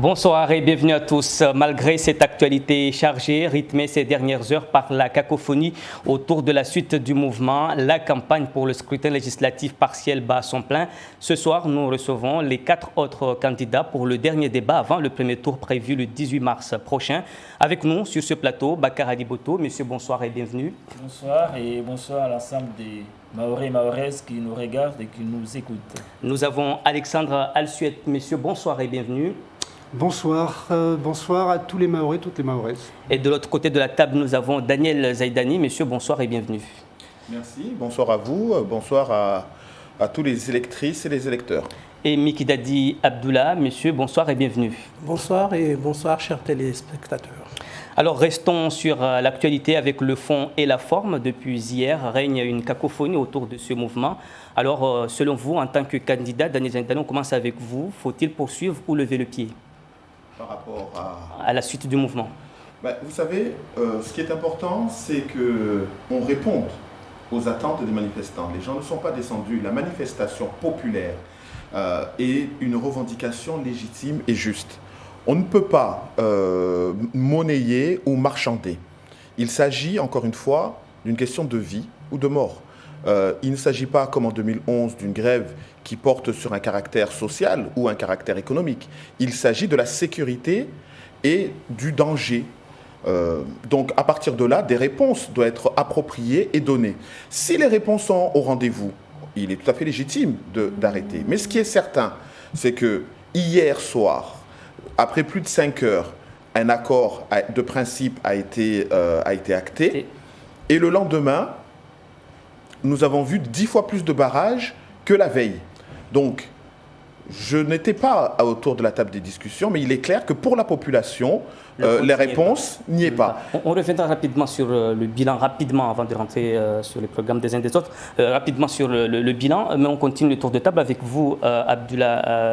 Bonsoir et bienvenue à tous. Malgré cette actualité chargée, rythmée ces dernières heures par la cacophonie autour de la suite du mouvement, la campagne pour le scrutin législatif partiel bat son plein. Ce soir, nous recevons les 4 autres candidats pour le dernier débat avant le premier tour prévu le 18 mars prochain. Avec nous sur ce plateau, Bakar Aliboto. Monsieur, bonsoir et bienvenue. Bonsoir et bonsoir à l'ensemble des Mahorais et Mahoraises qui nous regardent et qui nous écoutent. Nous avons Alexandre Alsuet. Monsieur, bonsoir et bienvenue. Bonsoir, bonsoir à tous les Mahorais, toutes les Mahoraises. Et de l'autre côté de la table, nous avons Daniel Zaidani. Monsieur, bonsoir et bienvenue. Merci, bonsoir à vous, bonsoir à tous les électrices et les électeurs. Et Mikidadi Abdullah. Monsieur, bonsoir et bienvenue. Bonsoir et bonsoir, chers téléspectateurs. Alors, restons sur l'actualité avec le fond et la forme. Depuis hier, règne une cacophonie autour de ce mouvement. Alors, selon vous, en tant que candidat, Daniel Zaidani, on commence avec vous. Faut-il poursuivre ou lever le pied par rapport à la suite du mouvement? Vous savez, ce qui est important, c'est qu'on réponde aux attentes des manifestants. Les gens ne sont pas descendus. La manifestation populaire est une revendication légitime et juste. On ne peut pas monnayer ou marchander. Il s'agit, encore une fois, d'une question de vie ou de mort. Il ne s'agit pas, comme en 2011, d'une grève qui porte sur un caractère social ou un caractère économique. Il s'agit de la sécurité et du danger. Donc, à partir de là, des réponses doivent être appropriées et données. Si les réponses sont au rendez-vous, il est tout à fait légitime d'arrêter. Mais ce qui est certain, c'est que hier soir, après plus de 5 heures, un accord de principe a été acté. Et le lendemain, nous avons vu 10 fois plus de barrages que la veille. Donc, je n'étais pas autour de la table des discussions, mais il est clair que pour la population, les réponses n'y est pas. On reviendra rapidement sur le bilan, rapidement, avant de rentrer sur les programmes des uns des autres, rapidement sur le bilan, mais on continue le tour de table avec vous,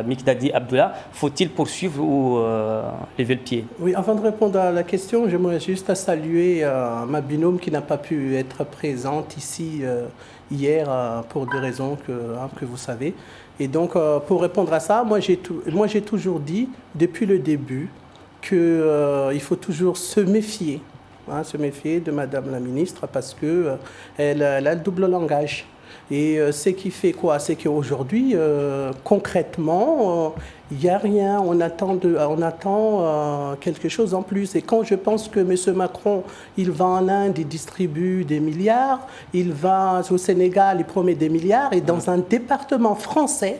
Mikdadi Abdullah. Faut-il poursuivre ou lever le pied? Oui, avant de répondre à la question, j'aimerais juste saluer ma binôme qui n'a pas pu être présente ici hier pour des raisons que vous savez. Et donc, pour répondre à ça, moi j'ai toujours dit, depuis le début, qu'il faut toujours se méfier de Madame la ministre parce qu'elle a le double langage. Et ce qui fait quoi? C'est qu'aujourd'hui, concrètement, il n'y a rien. On attend quelque chose en plus. Et quand je pense que M. Macron, il va en Inde, il distribue des milliards, il va au Sénégal, il promet des milliards, et dans un département français,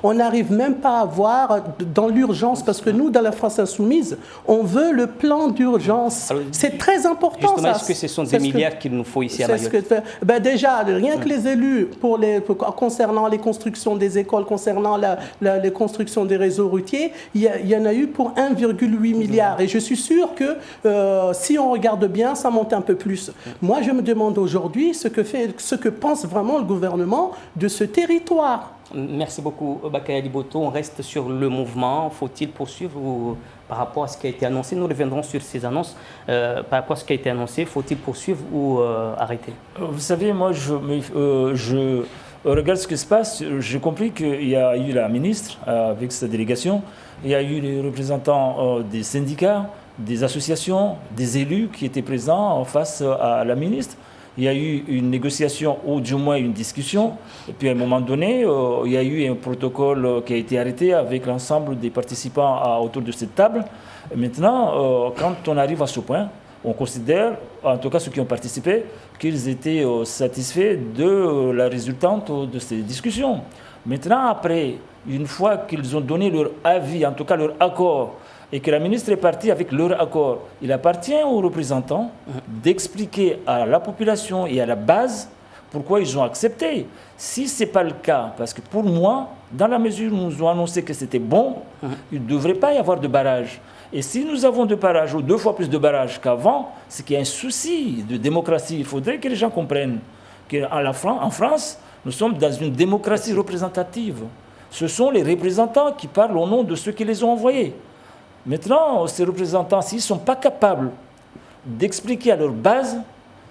on n'arrive même pas à voir dans l'urgence, parce que nous, dans la France insoumise, on veut le plan d'urgence. C'est très important. Justement, est-ce que ce sont des milliards qu'il nous faut ici à Mayotte? Déjà, rien que les élus, concernant les constructions des écoles, concernant les constructions des réseaux routiers, il y en a eu pour 1,8 milliard. Et je suis sûr que si on regarde bien, ça monte un peu plus. Moi, je me demande aujourd'hui ce que pense vraiment le gouvernement de ce territoire. Merci beaucoup, Bakar Aliboto. On reste sur le mouvement. Faut-il poursuivre ou, par rapport à ce qui a été annoncé? Nous reviendrons sur ces annonces. Par rapport à ce qui a été annoncé, faut-il poursuivre ou arrêter? Vous savez, moi, je regarde ce qui se passe. J'ai compris qu'il y a eu la ministre avec sa délégation. Il y a eu les représentants des syndicats, des associations, des élus qui étaient présents face à la ministre. Il y a eu une négociation ou du moins une discussion. Et puis à un moment donné, il y a eu un protocole qui a été arrêté avec l'ensemble des participants autour de cette table. Et maintenant, quand on arrive à ce point, on considère, en tout cas ceux qui ont participé, qu'ils étaient satisfaits de la résultante de ces discussions. Maintenant, après, une fois qu'ils ont donné leur avis, en tout cas leur accord, et que la ministre est partie avec leur accord, il appartient aux représentants d'expliquer à la population et à la base pourquoi ils ont accepté. Si ce n'est pas le cas, parce que pour moi, dans la mesure où nous ont annoncé que c'était bon, il ne devrait pas y avoir de barrage. Et si nous avons 2 barrages ou 2 fois plus de barrages qu'avant, c'est qu'il y a un souci de démocratie. Il faudrait que les gens comprennent qu'en France, nous sommes dans une démocratie représentative. Ce sont les représentants qui parlent au nom de ceux qui les ont envoyés. Maintenant, ces représentants, s'ils ne sont pas capables d'expliquer à leur base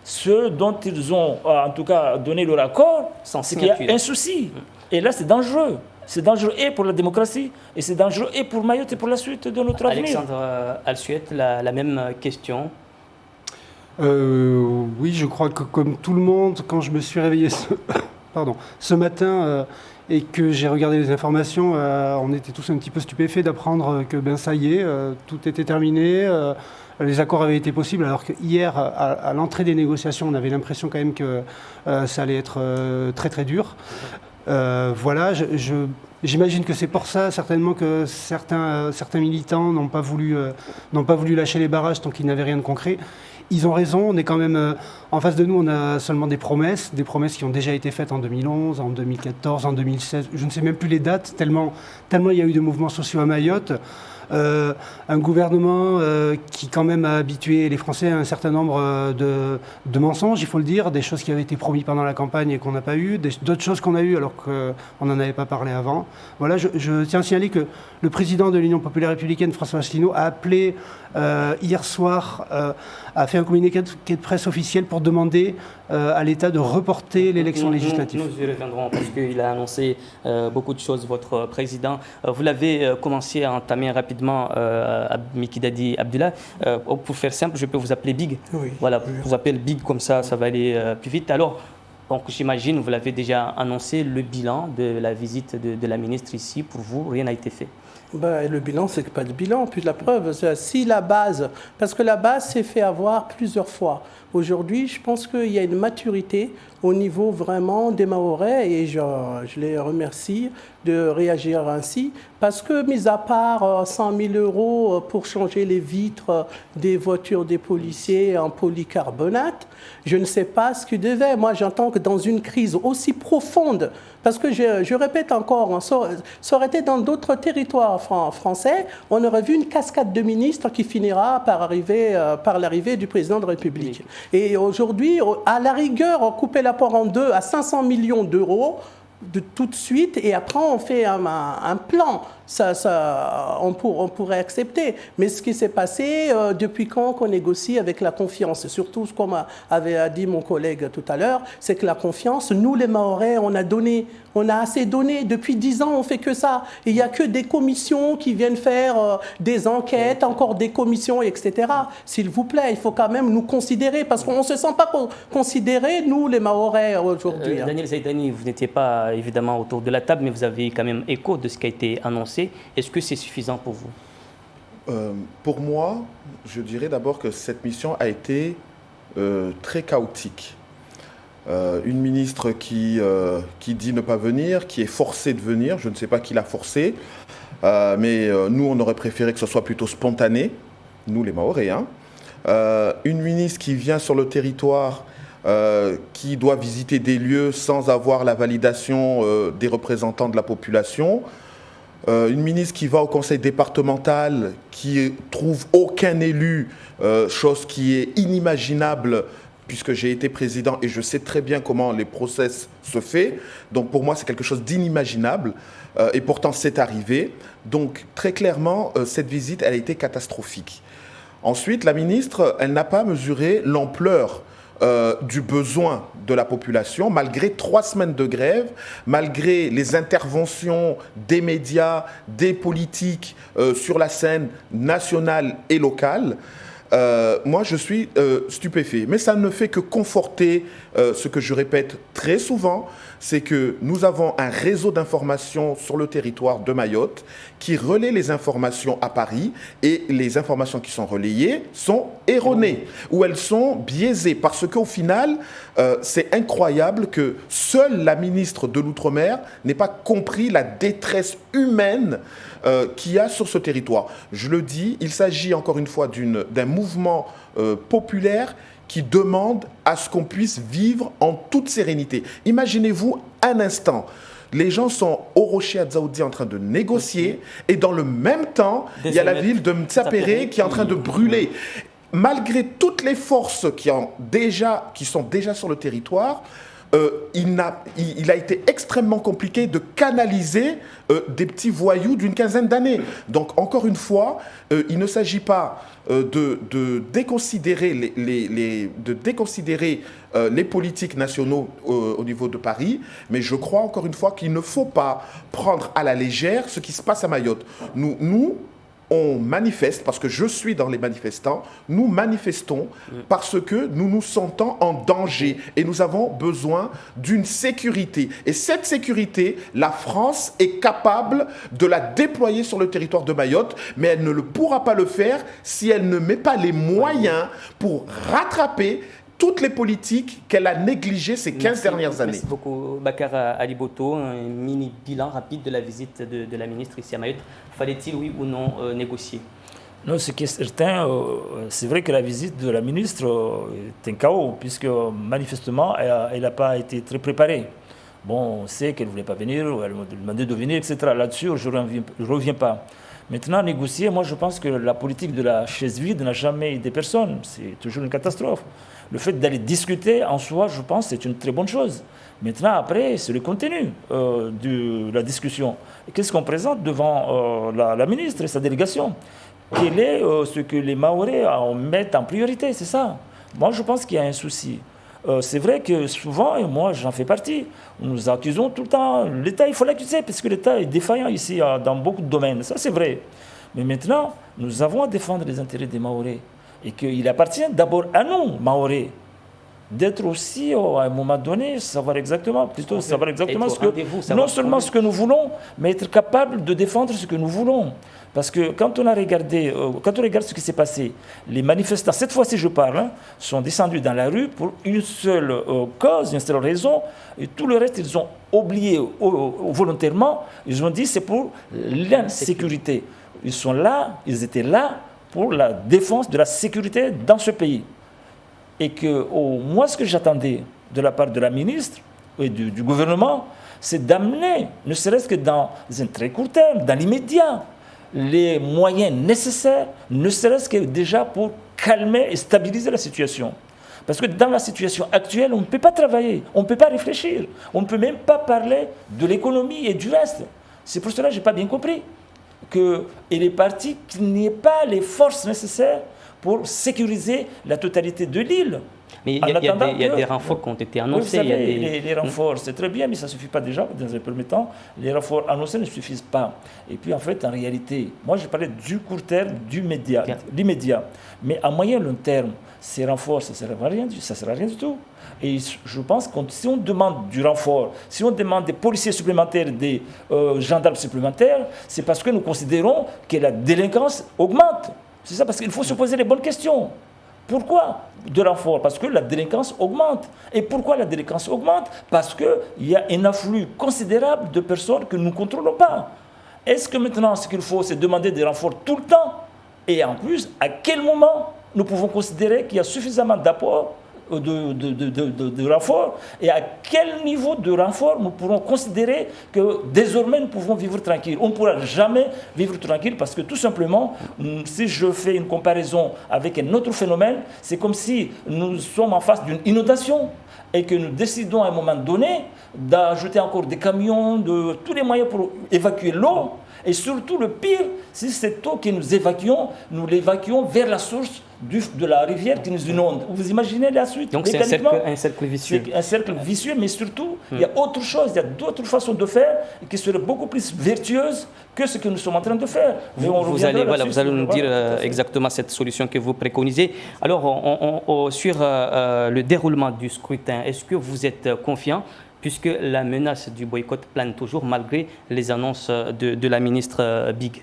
ce dont ils ont, en tout cas, donné leur accord, c'est qu'il y a un souci. Et là, c'est dangereux. C'est dangereux et pour la démocratie, et c'est dangereux et pour Mayotte et pour la suite de notre avenir. Alexandre Alsuet, la même question. Oui, je crois que comme tout le monde, quand je me suis réveillé ce matin et que j'ai regardé les informations, on était tous un petit peu stupéfaits d'apprendre que ça y est, tout était terminé. Les accords avaient été possibles, alors que hier, à l'entrée des négociations, on avait l'impression quand même que ça allait être très très dur. Voilà, j'imagine que c'est pour ça certainement que certains militants n'ont pas voulu lâcher les barrages tant qu'ils n'avaient rien de concret. Ils ont raison, on est quand même en face de nous, on a seulement des promesses qui ont déjà été faites en 2011, en 2014, en 2016. Je ne sais même plus les dates, tellement il y a eu de mouvements sociaux à Mayotte. Un gouvernement qui quand même a habitué les Français à un certain nombre de mensonges, il faut le dire, des choses qui avaient été promises pendant la campagne et qu'on n'a pas eues, d'autres choses qu'on a eues alors qu'on n'en avait pas parlé avant. Voilà, je tiens à signaler que le président de l'Union populaire républicaine, François Asselineau, a appelé hier soir, a fait un communiqué de presse officiel pour demander à l'État de reporter l'élection législative. Nous y reviendrons parce qu'il a annoncé beaucoup de choses, votre président. Vous l'avez commencé à entamer rapidement, Mikidadi Abdullah. Pour faire simple, je peux vous appeler Big. Oui. Voilà, vous appelez Big, comme ça va aller plus vite. Alors, donc j'imagine, vous l'avez déjà annoncé, le bilan de la visite de la ministre ici. Pour vous, rien n'a été fait. Le bilan, c'est pas de bilan. Puis la preuve, si la base, parce que la base s'est fait avoir plusieurs fois. Aujourd'hui, je pense qu'il y a une maturité au niveau vraiment des Mahorais et je les remercie de réagir ainsi parce que, mis à part 100 000 € pour changer les vitres des voitures des policiers en polycarbonate, je ne sais pas ce qu'ils devaient. Moi, j'entends que dans une crise aussi profonde, parce que je répète encore, ça aurait été dans d'autres territoires français, on aurait vu une cascade de ministres qui finira par l'arrivée du président de la République. Et aujourd'hui, à la rigueur, on coupait la poire en deux à 500 millions d'euros de tout de suite, et après on fait un plan. On pourrait accepter. Mais ce qui s'est passé, depuis quand qu'on négocie avec la confiance, surtout ce qu'on avait dit mon collègue tout à l'heure, c'est que la confiance, nous les Mahorais, on a assez donné. Depuis 10 ans, on fait que ça. Il n'y a que des commissions qui viennent faire des enquêtes, encore des commissions, etc. S'il vous plaît, il faut quand même nous considérer, parce qu'on ne se sent pas considérés, nous les Mahorais, aujourd'hui. Daniel Zaidani, vous n'étiez pas évidemment autour de la table, mais vous avez quand même écho de ce qui a été annoncé. Est-ce que c'est suffisant pour vous? Pour moi, je dirais d'abord que cette mission a été très chaotique. Une ministre qui dit ne pas venir, qui est forcée de venir, je ne sais pas qui l'a forcée, mais nous, on aurait préféré que ce soit plutôt spontané, nous les Mahorais. Une ministre qui vient sur le territoire, qui doit visiter des lieux sans avoir la validation des représentants de la population. Une ministre qui va au conseil départemental, qui trouve aucun élu, chose qui est inimaginable puisque j'ai été président et je sais très bien comment les process se font. Donc pour moi, c'est quelque chose d'inimaginable et pourtant c'est arrivé. Donc très clairement, cette visite, elle a été catastrophique. Ensuite, la ministre, elle n'a pas mesuré l'ampleur du besoin de la population, malgré 3 semaines de grève, malgré les interventions des médias, des politiques sur la scène nationale et locale. Moi, je suis stupéfait. Mais ça ne fait que conforter ce que je répète très souvent, c'est que nous avons un réseau d'information sur le territoire de Mayotte qui relaie les informations à Paris et les informations qui sont relayées sont erronées ou elles sont biaisées parce qu'au final, c'est incroyable que seule la ministre de l'Outre-mer n'ait pas compris la détresse humaine qu'il y a sur ce territoire. Je le dis, il s'agit encore une fois d'un mouvement populaire qui demande à ce qu'on puisse vivre en toute sérénité. Imaginez-vous un instant Les gens sont au Rocher Adzaoudi en train de négocier et dans le même temps, il y a la ville de Mtsapéré qui est en train de brûler. Malgré toutes les forces qui sont déjà sur le territoire, il a été extrêmement compliqué de canaliser des petits voyous d'une quinzaine d'années. Donc, encore une fois, il ne s'agit pas de déconsidérer les politiques nationaux au niveau de Paris, mais je crois encore une fois qu'il ne faut pas prendre à la légère ce qui se passe à Mayotte. Nous on manifeste, parce que je suis dans les manifestants, nous manifestons parce que nous nous sentons en danger et nous avons besoin d'une sécurité. Et cette sécurité, la France est capable de la déployer sur le territoire de Mayotte, mais elle ne pourra pas le faire si elle ne met pas les moyens pour rattraper toutes les politiques qu'elle a négligées ces 15 dernières années. Merci beaucoup, Bakar Aliboto. Un mini bilan rapide de la visite de la ministre ici à Mayotte. Fallait-il, oui ou non, négocier? Non, ce qui est certain, c'est vrai que la visite de la ministre est un chaos, puisque manifestement, elle n'a pas été très préparée. Bon, on sait qu'elle ne voulait pas venir, elle m'a demandé de venir, etc. Là-dessus, je ne reviens pas. Maintenant, négocier, moi je pense que la politique de la chaise vide n'a jamais aidé personne. C'est toujours une catastrophe. Le fait d'aller discuter en soi, je pense, c'est une très bonne chose. Maintenant, après, c'est le contenu de la discussion. Qu'est-ce qu'on présente devant la ministre et sa délégation? Quel est ce que les Mahorais mettent en priorité? C'est ça. Moi, je pense qu'il y a un souci. C'est vrai que souvent, et moi j'en fais partie, nous accusons tout le temps. L'État, il faut l'accuser, parce que l'État est défaillant ici dans beaucoup de domaines. Ça, c'est vrai. Mais maintenant, nous avons à défendre les intérêts des Mahorais. Et qu'il appartient d'abord à nous, Mahorais, d'être aussi, à un moment donné, savoir exactement non seulement ce que nous voulons, mais être capable de défendre ce que nous voulons. Parce que quand on regarde ce qui s'est passé, les manifestants, cette fois-ci je parle, sont descendus dans la rue pour une seule cause, une seule raison, et tout le reste ils ont oublié volontairement. Ils ont dit c'est pour l'insécurité. Ils étaient là pour la défense de la sécurité dans ce pays. Et que moi, ce que j'attendais de la part de la ministre et du gouvernement, c'est d'amener, ne serait-ce que dans un très court terme, dans l'immédiat, les moyens nécessaires, ne serait-ce que déjà pour calmer et stabiliser la situation. Parce que dans la situation actuelle, on ne peut pas travailler, on ne peut pas réfléchir, on ne peut même pas parler de l'économie et du reste. C'est pour cela que je n'ai pas bien compris qu'il est parti qu'il n'y ait pas les forces nécessaires pour sécuriser la totalité de l'île. Mais il y a des renforts qui ont été annoncés. Vous savez, les renforts, c'est très bien, mais ça ne suffit pas déjà. Dans un premier temps, les renforts annoncés ne suffisent pas. Et puis, en fait, en réalité, moi, je parlais du court terme, l'immédiat. Mais à moyen long terme, ces renforts, ça ne sert à rien du tout. Et je pense que si on demande du renfort, si on demande des policiers supplémentaires, des gendarmes supplémentaires, c'est parce que nous considérons que la délinquance augmente. C'est ça, parce qu'il faut se poser les bonnes questions. Pourquoi de renfort? Parce que la délinquance augmente. Et pourquoi la délinquance augmente? Parce qu'il y a un afflux considérable de personnes que nous ne contrôlons pas. Est-ce que maintenant, ce qu'il faut, c'est demander des renforts tout le temps? Et en plus, à quel moment nous pouvons considérer qu'il y a suffisamment d'apport de renfort, et à quel niveau de renfort nous pourrons considérer que désormais nous pouvons vivre tranquille. On ne pourra jamais vivre tranquille parce que tout simplement, si je fais une comparaison avec un autre phénomène, c'est comme si nous sommes en face d'une inondation et que nous décidons à un moment donné d'ajouter encore des camions, de tous les moyens pour évacuer l'eau. Et surtout, le pire, c'est cette eau que nous l'évacuons vers la source de la rivière qui nous inonde. Vous imaginez la suite? Donc c'est un cercle vicieux. C'est un cercle vicieux, mais surtout, il y a autre chose, il y a d'autres façons de faire qui seraient beaucoup plus vertueuses que ce que nous sommes en train de faire. Mais vous allez nous dire exactement cette solution que vous préconisez. Alors, sur le déroulement du scrutin, est-ce que vous êtes confiant, puisque la menace du boycott plane toujours malgré les annonces de la ministre Big?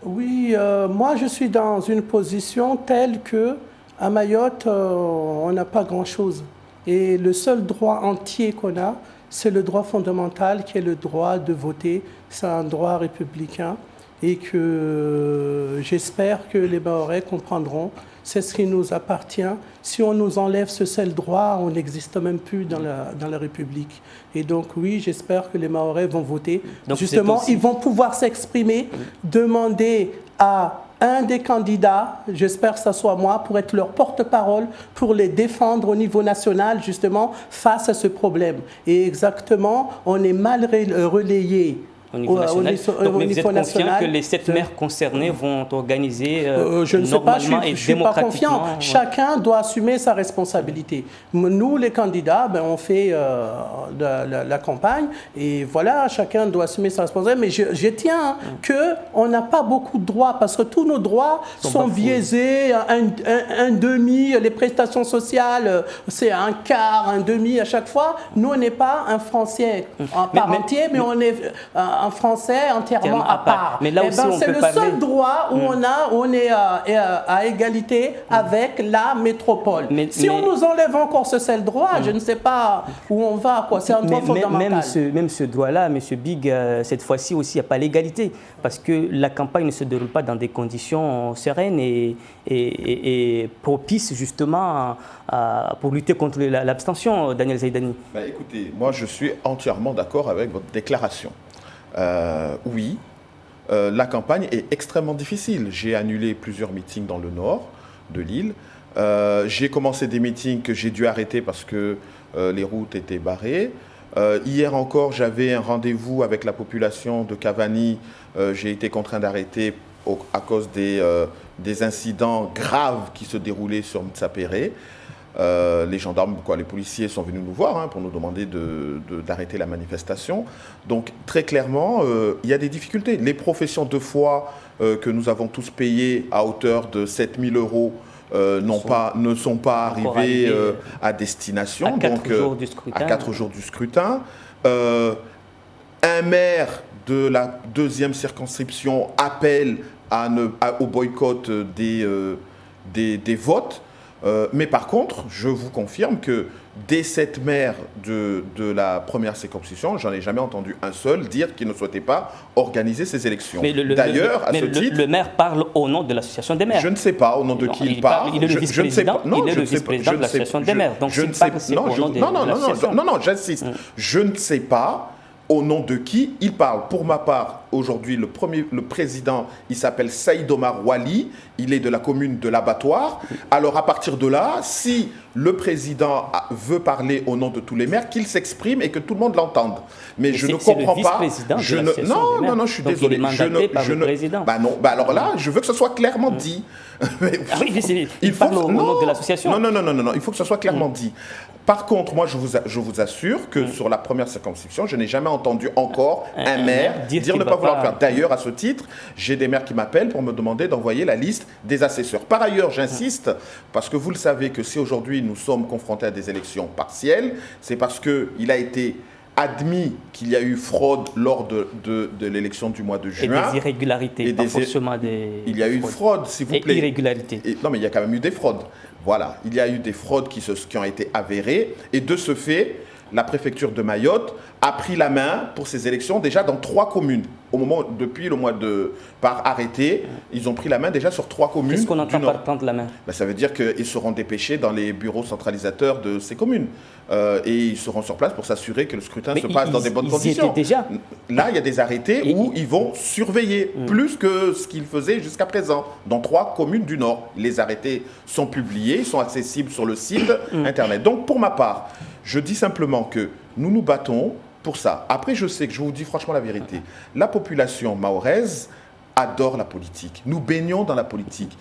Oui, moi je suis dans une position telle que à Mayotte, on n'a pas grand-chose. Et le seul droit entier qu'on a, c'est le droit fondamental qui est le droit de voter. C'est un droit républicain et que j'espère que les Mahorais comprendront c'est ce qui nous appartient. Si on nous enlève ce seul droit, on n'existe même plus dans la République. Et donc oui, j'espère que les Mahorais vont voter. Donc, justement, ils vont pouvoir s'exprimer, demander à un des candidats, j'espère que ce soit moi, pour être leur porte-parole, pour les défendre au niveau national, justement, face à ce problème. Et exactement, on est mal relayé. Au niveau national. Donc, mais vous êtes confiant que les 7 maires concernés vont organiser je ne sais pas, je ne suis pas confiant. Ouais. Chacun doit assumer sa responsabilité. Nous, les candidats, on fait la campagne et voilà, chacun doit assumer sa responsabilité. Mais je tiens qu'on n'a pas beaucoup de droits parce que tous nos droits sont biaisés, un demi, les prestations sociales, c'est un quart, un demi à chaque fois. Nous, on n'est pas un Français en part entier, mais on est un Français entièrement à part. Mais là aussi, c'est le seul droit où on est à égalité avec la métropole. Si on nous enlève encore ce seul droit, je ne sais pas où on va. C'est un droit fondamental. Même ce droit-là, M. Big, cette fois-ci aussi, il n'y a pas l'égalité. Parce que la campagne ne se déroule pas dans des conditions sereines et propices justement pour lutter contre l'abstention, Daniel Zaidani. Écoutez, moi je suis entièrement d'accord avec votre déclaration. Oui, la campagne est extrêmement difficile. J'ai annulé plusieurs meetings dans le nord de l'île. J'ai commencé des meetings que j'ai dû arrêter parce que les routes étaient barrées. Hier encore, j'avais un rendez-vous avec la population de Cavani. J'ai été contraint d'arrêter à cause des incidents graves qui se déroulaient sur Mtsapéré. Les gendarmes, les policiers sont venus nous voir pour nous demander d'arrêter la manifestation. Donc très clairement, il y a des difficultés. Les professions de foi que nous avons tous payées à hauteur de 7 000 € ne sont pas arrivées à destination. À 4 jours du scrutin. À 4 jours du scrutin. Un maire de la 2e circonscription appelle au boycott des votes. Mais par contre, je vous confirme que des 7 maires de la 1re circonscription, j'en ai jamais entendu un seul dire qu'il ne souhaitait pas organiser ces élections. D'ailleurs, à ce titre, le maire parle au nom de l'association des maires. Je ne sais pas au nom de qui il parle. Il est le vice-président. Il est le vice-président de l'association des maires. Donc, non, j'insiste. Je ne sais pas au nom de qui il parle. Pour ma part, aujourd'hui, le président, il s'appelle Saïd Omar Wali, il est de la commune de l'Abattoir. Alors, à partir de là, si le président veut parler au nom de tous les maires, qu'il s'exprime et que tout le monde l'entende. Mais je ne comprends pas. Non, je suis désolé. Alors là, je veux que ce soit clairement dit. Il parle au nom de l'association. Non, il faut que ce soit clairement dit. Par contre, moi, je vous assure que sur la 1re circonscription, je n'ai jamais entendu encore un maire dire ne pas vouloir faire. D'ailleurs, à ce titre, j'ai des maires qui m'appellent pour me demander d'envoyer la liste des assesseurs. Par ailleurs, j'insiste, parce que vous le savez que si aujourd'hui nous sommes confrontés à des élections partielles, c'est parce qu'il a été admis qu'il y a eu fraude lors de l'élection du mois de juin. Et des irrégularités, pas forcément des... Il y a eu une fraude, s'il vous plaît. Et irrégularités. Non, mais il y a quand même eu des fraudes. Voilà, il y a eu des fraudes qui ont été avérées. Et de ce fait, la préfecture de Mayotte a pris la main pour ces élections déjà dans 3 communes. Depuis le mois par arrêté, ils ont pris la main déjà sur 3 communes. Qu'est-ce qu'on entend par prendre la main? Ça veut dire qu'ils seront dépêchés dans les bureaux centralisateurs de ces communes. Et ils seront sur place pour s'assurer que le scrutin se passe dans des bonnes conditions. Déjà. Là, il y a des arrêtés où ils vont surveiller plus que ce qu'ils faisaient jusqu'à présent dans 3 communes du Nord. Les arrêtés sont publiés, ils sont accessibles sur le site Internet. Donc, pour ma part, je dis simplement que nous nous battons pour ça. Après, je sais que, je vous dis franchement la vérité, la population mahoraise adore la politique. Nous baignons dans la politique.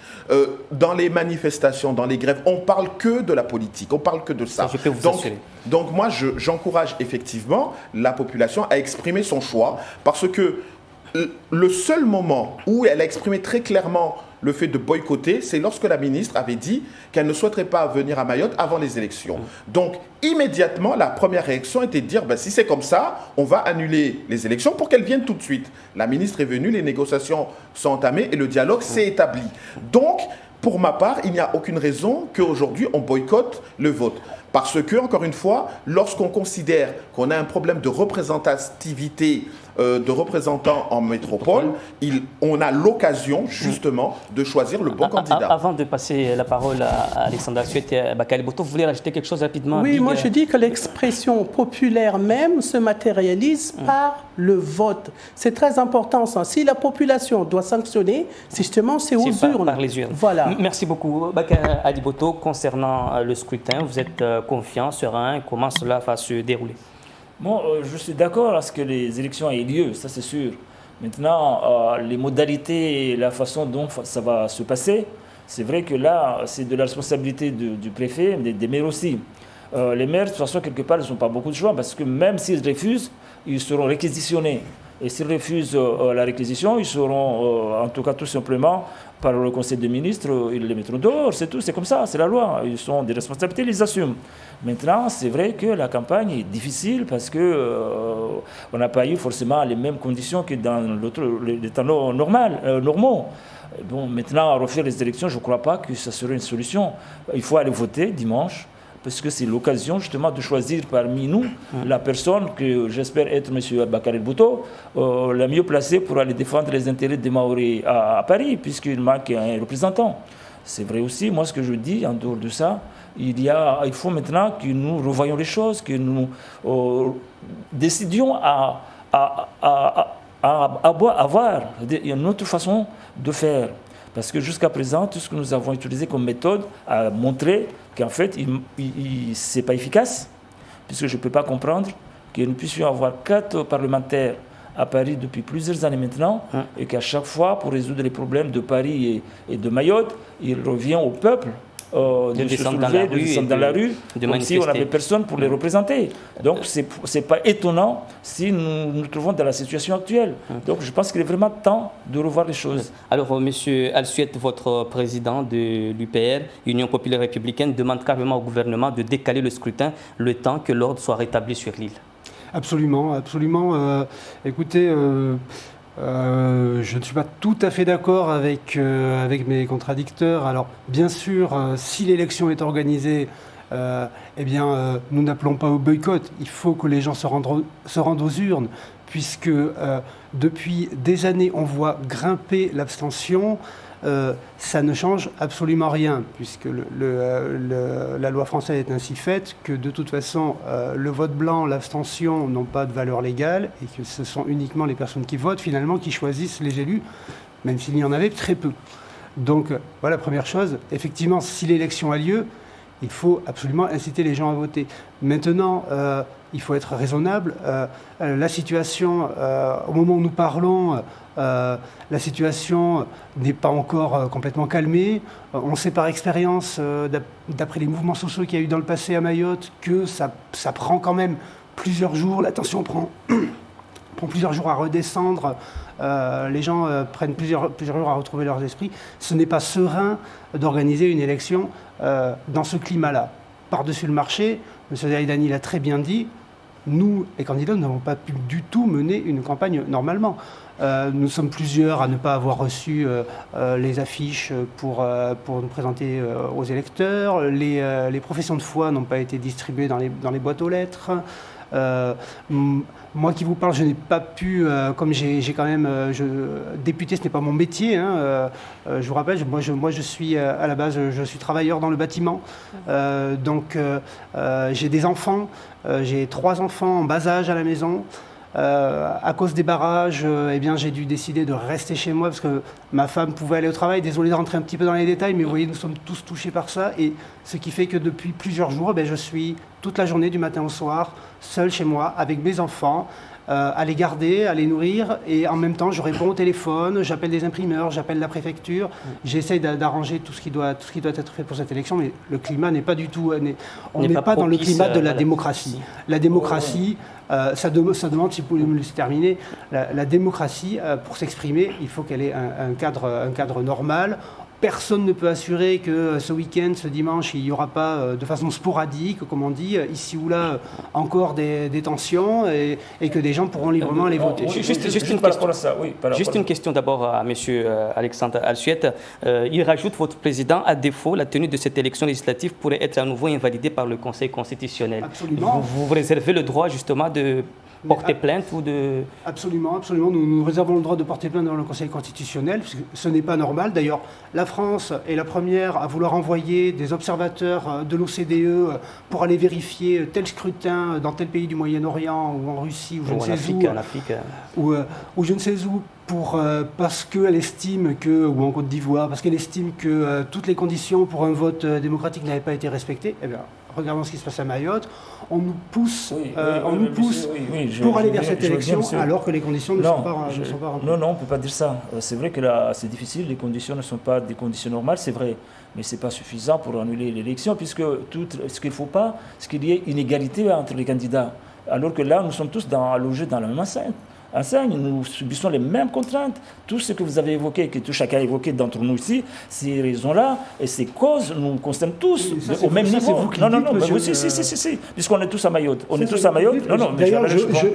Dans les manifestations, dans les grèves, on parle que de la politique, on parle que de ça. Je peux vous assurer. Donc moi, j'encourage effectivement la population à exprimer son choix, parce que le seul moment où elle a exprimé très clairement le fait de boycotter, c'est lorsque la ministre avait dit qu'elle ne souhaiterait pas venir à Mayotte avant les élections. Donc, immédiatement, la première réaction était de dire, si c'est comme ça, on va annuler les élections pour qu'elles viennent tout de suite. La ministre est venue, les négociations sont entamées et le dialogue s'est établi. Donc, pour ma part, il n'y a aucune raison qu'aujourd'hui, on boycotte le vote. Parce que, encore une fois, lorsqu'on considère qu'on a un problème de représentativité de représentants en métropole, on a l'occasion justement de choisir le bon candidat. Avant de passer la parole à Alexandre Alsuet et Bakary Boto, vous voulez rajouter quelque chose rapidement? Oui, moi je dis que l'expression populaire même se matérialise par le vote. C'est très important ça. Si la population doit sanctionner, justement, c'est aux urnes. Par les urnes. Voilà. Merci beaucoup. Bakary Boto, concernant le scrutin, vous êtes confiant, serein, comment cela va se dérouler? Bon, je suis d'accord à ce que les élections aient lieu, ça c'est sûr. Maintenant, les modalités et la façon dont ça va se passer, c'est vrai que là, c'est de la responsabilité du préfet, des maires aussi. Les maires, de toute façon, quelque part, ils n'ont pas beaucoup de choix parce que même s'ils refusent, ils seront réquisitionnés. Et s'ils refusent la réquisition, ils seront, en tout cas tout simplement, par le Conseil des ministres, ils les mettront dehors, c'est tout, c'est comme ça, c'est la loi. Ils ont des responsabilités, ils les assument. Maintenant, c'est vrai que la campagne est difficile parce qu'on n'a pas eu forcément les mêmes conditions que dans les temps normaux. Bon, maintenant, à refaire les élections, je ne crois pas que ça serait une solution. Il faut aller voter dimanche, parce que c'est l'occasion justement de choisir parmi nous la personne que j'espère être M. Bakary Boto, la mieux placée pour aller défendre les intérêts des Maoris à Paris, puisqu'il manque un représentant. C'est vrai aussi, moi ce que je dis en dehors de ça, il faut maintenant que nous revoyions les choses, que nous décidions à avoir une autre façon de faire. Parce que jusqu'à présent, tout ce que nous avons utilisé comme méthode a montré qu'en fait, ce n'est pas efficace, puisque je ne peux pas comprendre que nous puissions avoir 4 parlementaires à Paris depuis plusieurs années maintenant, et qu'à chaque fois, pour résoudre les problèmes de Paris et de Mayotte, il revient au peuple de descendre dans la rue, comme si on n'avait personne pour les représenter. Donc, ce n'est pas étonnant si nous nous trouvons dans la situation actuelle. Donc, je pense qu'il est vraiment temps de revoir les choses. Alors, M. Alsuet, votre président de l'UPR, Union populaire républicaine, demande carrément au gouvernement de décaler le scrutin le temps que l'ordre soit rétabli sur l'île. Absolument, absolument. Écoutez... je ne suis pas tout à fait d'accord avec mes contradicteurs. Alors, bien sûr, si l'élection est organisée, nous n'appelons pas au boycott. Il faut que les gens se rendent aux urnes, puisque depuis des années, on voit grimper l'abstention. Ça ne change absolument rien, puisque la loi française est ainsi faite que de toute façon, le vote blanc, l'abstention n'ont pas de valeur légale et que ce sont uniquement les personnes qui votent finalement qui choisissent les élus, même s'il y en avait très peu. Donc voilà, première chose, effectivement, si l'élection a lieu, il faut absolument inciter les gens à voter. Maintenant, il faut être raisonnable. La situation, au moment où nous parlons, la situation n'est pas encore complètement calmée. On sait par expérience, d'après les mouvements sociaux qu'il y a eu dans le passé à Mayotte, que ça prend quand même plusieurs jours. La tension prend plusieurs jours à redescendre. Les gens prennent plusieurs jours à retrouver leurs esprits. Ce n'est pas serein d'organiser une élection dans ce climat-là. Par-dessus le marché, M. Zaïdani l'a très bien dit, nous, les candidats, nous n'avons pas pu du tout mener une campagne normalement. Nous sommes plusieurs à ne pas avoir reçu les affiches pour nous présenter aux électeurs. Les professions de foi n'ont pas été distribuées dans les boîtes aux lettres. Moi qui vous parle, je n'ai pas pu, comme j'ai quand même, député, ce n'est pas mon métier. Je vous rappelle, moi je suis à la base, je suis travailleur dans le bâtiment. Donc j'ai des enfants, j'ai 3 enfants en bas âge à la maison. À cause des barrages, j'ai dû décider de rester chez moi parce que ma femme pouvait aller au travail. Désolé de rentrer un petit peu dans les détails, mais vous voyez, nous sommes tous touchés par ça. Et ce qui fait que depuis plusieurs jours, je suis toute la journée, du matin au soir, seul chez moi, avec mes enfants, à les garder, à les nourrir. Et en même temps, je réponds au téléphone, j'appelle des imprimeurs, j'appelle la préfecture. J'essaye d'arranger tout ce qui doit être fait pour cette élection, mais le climat n'est pas du tout... On n'est pas dans le climat de la démocratie. La démocratie... ça demande, si vous pouvez me laisser terminer, la démocratie, pour s'exprimer, il faut qu'elle ait un cadre normal. Personne ne peut assurer que ce week-end, ce dimanche, il n'y aura pas de façon sporadique, comme on dit, ici ou là, encore des tensions et que des gens pourront librement aller voter. Juste une question d'abord à M. Alexandre Alsuet. Il rajoute, votre président, à défaut, la tenue de cette élection législative pourrait être à nouveau invalidée par le Conseil constitutionnel. Absolument. Vous réservez le droit justement porter plainte ou de... Absolument, absolument. Nous réservons le droit de porter plainte devant le Conseil constitutionnel, parce que ce n'est pas normal. D'ailleurs, la France est la première à vouloir envoyer des observateurs de l'OCDE pour aller vérifier tel scrutin dans tel pays du Moyen-Orient ou en Russie ou je ne sais où. En Afrique. Ou je ne sais où. Parce qu'elle estime que, ou en Côte d'Ivoire, parce qu'elle estime que toutes les conditions pour un vote démocratique n'avaient pas été respectées, eh bien, regardons ce qui se passe à Mayotte, on nous pousse, pour aller vers cette élection alors que les conditions ne sont pas remplies. Non, on ne peut pas dire ça. C'est vrai que là, c'est difficile, les conditions ne sont pas des conditions normales, c'est vrai. Mais ce n'est pas suffisant pour annuler l'élection, puisque ce qu'il ne faut pas, c'est qu'il y ait une égalité entre les candidats. Alors que là, nous sommes tous logés dans la même enceinte. Nous subissons les mêmes contraintes. Tout ce que vous avez évoqué, que tout chacun a évoqué d'entre nous ici, ces raisons-là et ces causes, nous concernent tous au même niveau. Non, si, puisqu'on est tous à Mayotte. On est tous à Mayotte. D'ailleurs,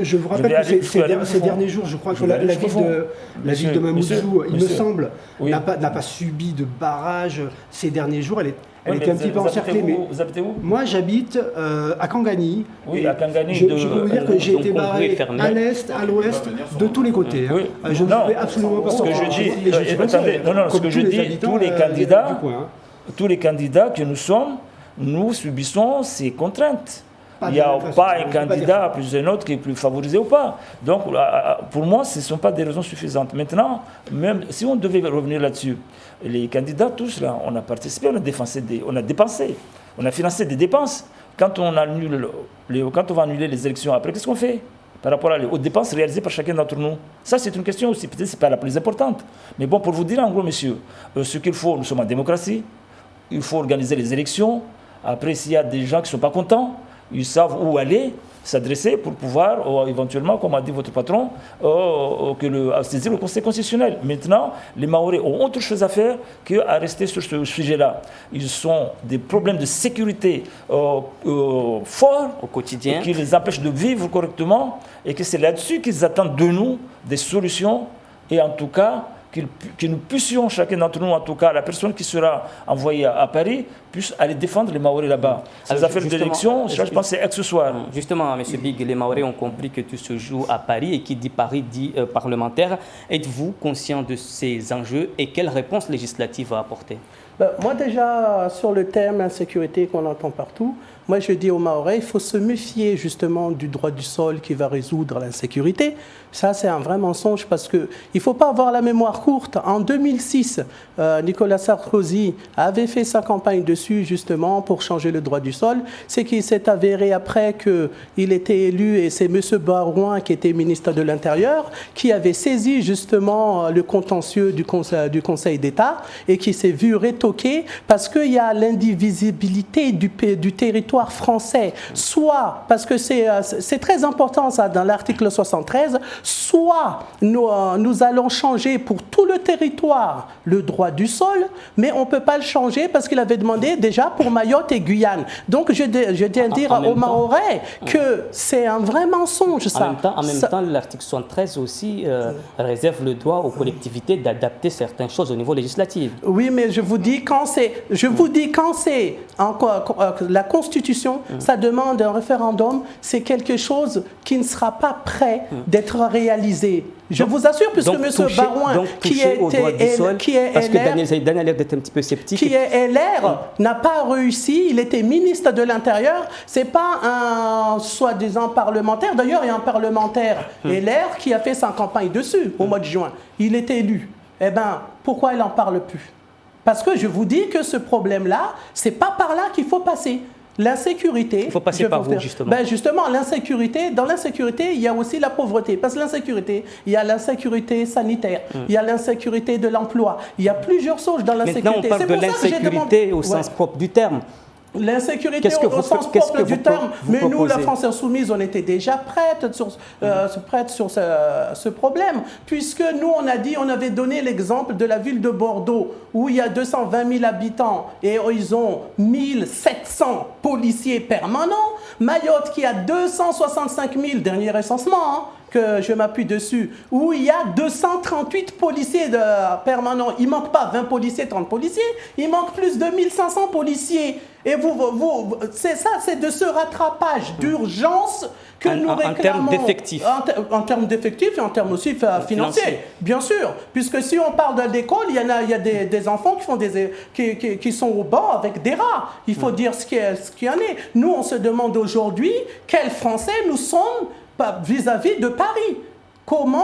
je vous rappelle que ces derniers jours, je crois que la ville de Mamoudzou, il me semble, n'a pas subi de barrage ces derniers jours. Elle était un petit peu encerclée. Vous habitez où? Moi, j'habite à Kangani. Oui, à Kangani. Je peux vous dire que j'ai été barré à l'est, à l'ouest, de tous les côtés. Je ne pouvais absolument pas sortir. Ce que je dis, tous les candidats que nous sommes, nous subissons ces contraintes. Il n'y a pas un candidat plus un autre qui est plus favorisé ou pas. Donc, pour moi, ce ne sont pas des raisons suffisantes. Maintenant, même si on devait revenir là-dessus, les candidats, tous là, on a participé, on a dépensé, on a financé des dépenses. Quand on va annuler les élections après, qu'est-ce qu'on fait par rapport aux dépenses réalisées par chacun d'entre nous? Ça, c'est une question aussi, peut-être que ce n'est pas la plus importante. Mais bon, pour vous dire en gros, messieurs, ce qu'il faut, nous sommes en démocratie, il faut organiser les élections. Après, s'il y a des gens qui ne sont pas contents, ils savent où aller s'adresser pour pouvoir, éventuellement, comme a dit votre patron, saisir le Conseil constitutionnel. Maintenant, les Mahorais ont autre chose à faire qu'à rester sur ce sujet-là. Ils ont des problèmes de sécurité forts au quotidien, qui les empêchent de vivre correctement, et que c'est là-dessus qu'ils attendent de nous des solutions, et en tout cas, que nous puissions, chacun d'entre nous, en tout cas, la personne qui sera envoyée à Paris, puisse aller défendre les Mahorais là-bas. Ces affaires d'élection, je pense que c'est accessoire. Justement, M. Big, les Mahorais ont compris que tout se joue à Paris, et qui dit Paris dit parlementaire. Êtes-vous conscient de ces enjeux et quelles réponses législatives à apporter? Moi déjà, sur le thème insécurité qu'on entend partout, moi je dis aux Mahorais, il faut se méfier justement du droit du sol qui va résoudre l'insécurité. Ça c'est un vrai mensonge, parce qu'il ne faut pas avoir la mémoire courte. En 2006, Nicolas Sarkozy avait fait sa campagne dessus justement pour changer le droit du sol. C'est qu'il s'est avéré après qu'il était élu, et c'est M. Barouin qui était ministre de l'Intérieur qui avait saisi justement le contentieux du Conseil d'État, et qui s'est vu rétoquer parce qu'il y a l'indivisibilité du territoire français. Soit parce que c'est très important ça dans l'article 73, soit nous allons changer pour tout le territoire le droit du sol, mais on ne peut pas le changer parce qu'il avait demandé déjà pour Mayotte et Guyane. Donc je tiens à dire aux Mahorais que c'est un vrai mensonge ça. En même temps, l'article 73 aussi réserve le droit aux collectivités d'adapter certaines choses au niveau législatif. Oui, mais je vous dis quand c'est la Constitution, ça demande un référendum, c'est quelque chose qui ne sera pas prêt d'être réalisé. Je vous assure, puisque M. Barouin, qui est LR, n'a pas réussi, il était ministre de l'Intérieur, c'est pas un soi-disant parlementaire. D'ailleurs, il y a un parlementaire LR qui a fait sa campagne dessus au mois de juin. Il était élu. Eh bien, pourquoi il n'en parle plus? Parce que je vous dis que ce problème-là, c'est pas par là qu'il faut passer. L'insécurité... Il faut passer par vous, justement. Justement, dans l'insécurité, il y a aussi la pauvreté. Parce que l'insécurité, il y a l'insécurité sanitaire, il y a l'insécurité de l'emploi, il y a plusieurs choses dans l'insécurité. Maintenant, on parle de l'insécurité au sens propre du terme. L'insécurité au sens propre du terme. Mais nous, la France Insoumise, on était déjà prête sur ce problème. Puisque nous, on avait donné l'exemple de la ville de Bordeaux, où il y a 220 000 habitants et ils ont 1700 policiers permanents. Mayotte, qui a 265 000, dernier recensement, que je m'appuie dessus, où il y a 238 policiers permanents. Il ne manque pas 20 policiers, 30 policiers, il manque plus de 1500 policiers. Et c'est ça, c'est de ce rattrapage d'urgence que nous réclamons. En termes d'effectifs. En termes d'effectifs et en termes aussi financiers, bien sûr. Puisque si on parle de l'école, il y a des enfants qui sont au banc avec des rats. Il faut dire ce qu'il y en est. Nous, on se demande aujourd'hui quels Français nous sommes vis-à-vis de Paris.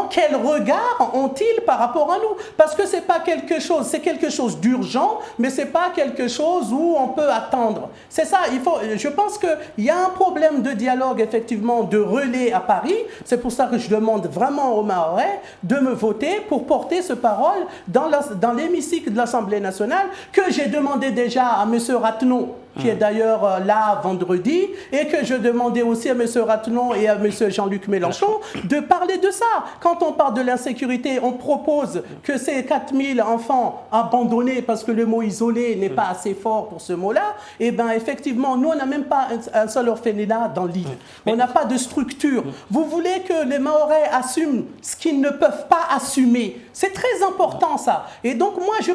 Quel regard ont-ils par rapport à nous? Parce que c'est pas quelque chose, c'est quelque chose d'urgent, mais c'est pas quelque chose où on peut attendre. C'est ça, je pense qu'il y a un problème de dialogue, effectivement, de relais à Paris. C'est pour ça que je demande vraiment aux Mahorais de me voter pour porter ce parole dans l'hémicycle de l'Assemblée nationale, que j'ai demandé déjà à M. Rattenon, qui est d'ailleurs là vendredi, et que je demandais aussi à M. Rattenon et à M. Jean-Luc Mélenchon de parler de ça. Quand on parle de l'insécurité, on propose que ces 4000 enfants abandonnés, parce que le mot isolé n'est pas assez fort pour ce mot-là, et bien effectivement, nous, on n'a même pas un seul orphelinat dans l'île. On n'a pas de structure. Vous voulez que les Mahorais assument ce qu'ils ne peuvent pas assumer. C'est très important, ça. Et donc, moi, je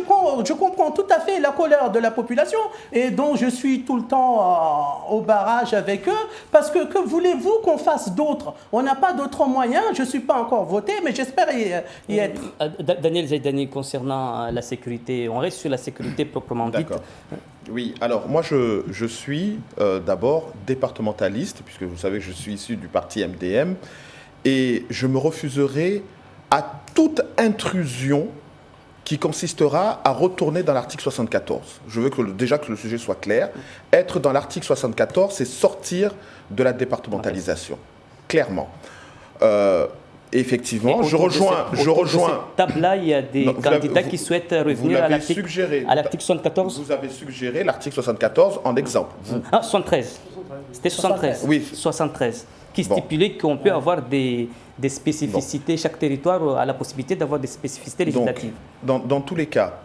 comprends tout à fait la colère de la population, et dont je suis tout le temps au barrage avec eux, parce que voulez-vous qu'on fasse d'autres? On n'a pas d'autres moyens. Je ne suis pas encore voté, mais j'espère y être. Daniel Zaidani, concernant la sécurité, on reste sur la sécurité proprement dite. Oui, alors moi je suis d'abord départementaliste, puisque vous savez que je suis issu du parti MDM, et je me refuserai à toute intrusion qui consistera à retourner dans l'article 74. Je veux déjà que le sujet soit clair. Être dans l'article 74, c'est sortir de la départementalisation, clairement. Effectivement, je rejoins. Cette table-là, il y a des candidats qui souhaitent revenir à l'article 74. Vous avez suggéré l'article 74 en exemple. Ah, 73. C'était 73. Oui. 73. Qui stipulait qu'on peut avoir des spécificités. Chaque territoire a la possibilité d'avoir des spécificités législatives. Donc, dans tous les cas,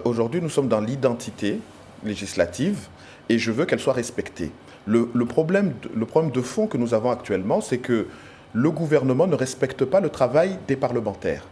aujourd'hui, nous sommes dans l'identité législative et je veux qu'elle soit respectée. Le problème de fond que nous avons actuellement, c'est que le gouvernement ne respecte pas le travail des parlementaires.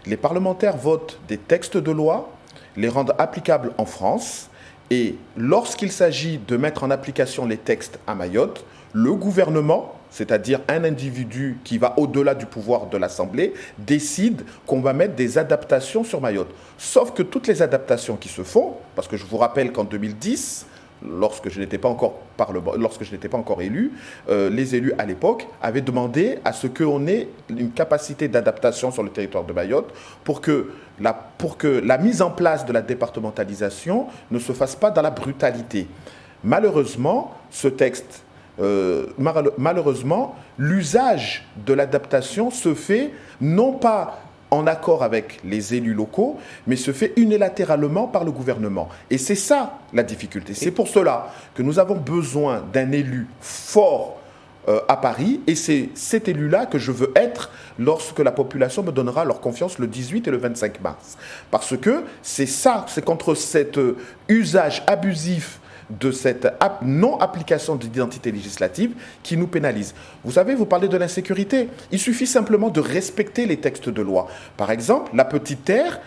Les parlementaires votent des textes de loi, les rendent applicables en France, et lorsqu'il s'agit de mettre en application les textes à Mayotte, le gouvernement, c'est-à-dire un individu qui va au-delà du pouvoir de l'Assemblée, décide qu'on va mettre des adaptations sur Mayotte. Sauf que toutes les adaptations qui se font, parce que je vous rappelle qu'en 2010, lorsque je n'étais pas encore élu, les élus à l'époque avaient demandé à ce qu'on ait une capacité d'adaptation sur le territoire de Mayotte pour que la mise en place de la départementalisation ne se fasse pas dans la brutalité. Malheureusement, ce texte, l'usage de l'adaptation se fait non pas en accord avec les élus locaux, mais se fait unilatéralement par le gouvernement. Et c'est ça la difficulté. C'est pour cela que nous avons besoin d'un élu fort à Paris, et c'est cet élu-là que je veux être lorsque la population me donnera leur confiance le 18 et le 25 mars. Parce que c'est contre cet usage abusif de cette non-application de l'identité législative qui nous pénalise. Vous savez, vous parlez de l'insécurité. Il suffit simplement de respecter les textes de loi. Par exemple, la Petite Terre,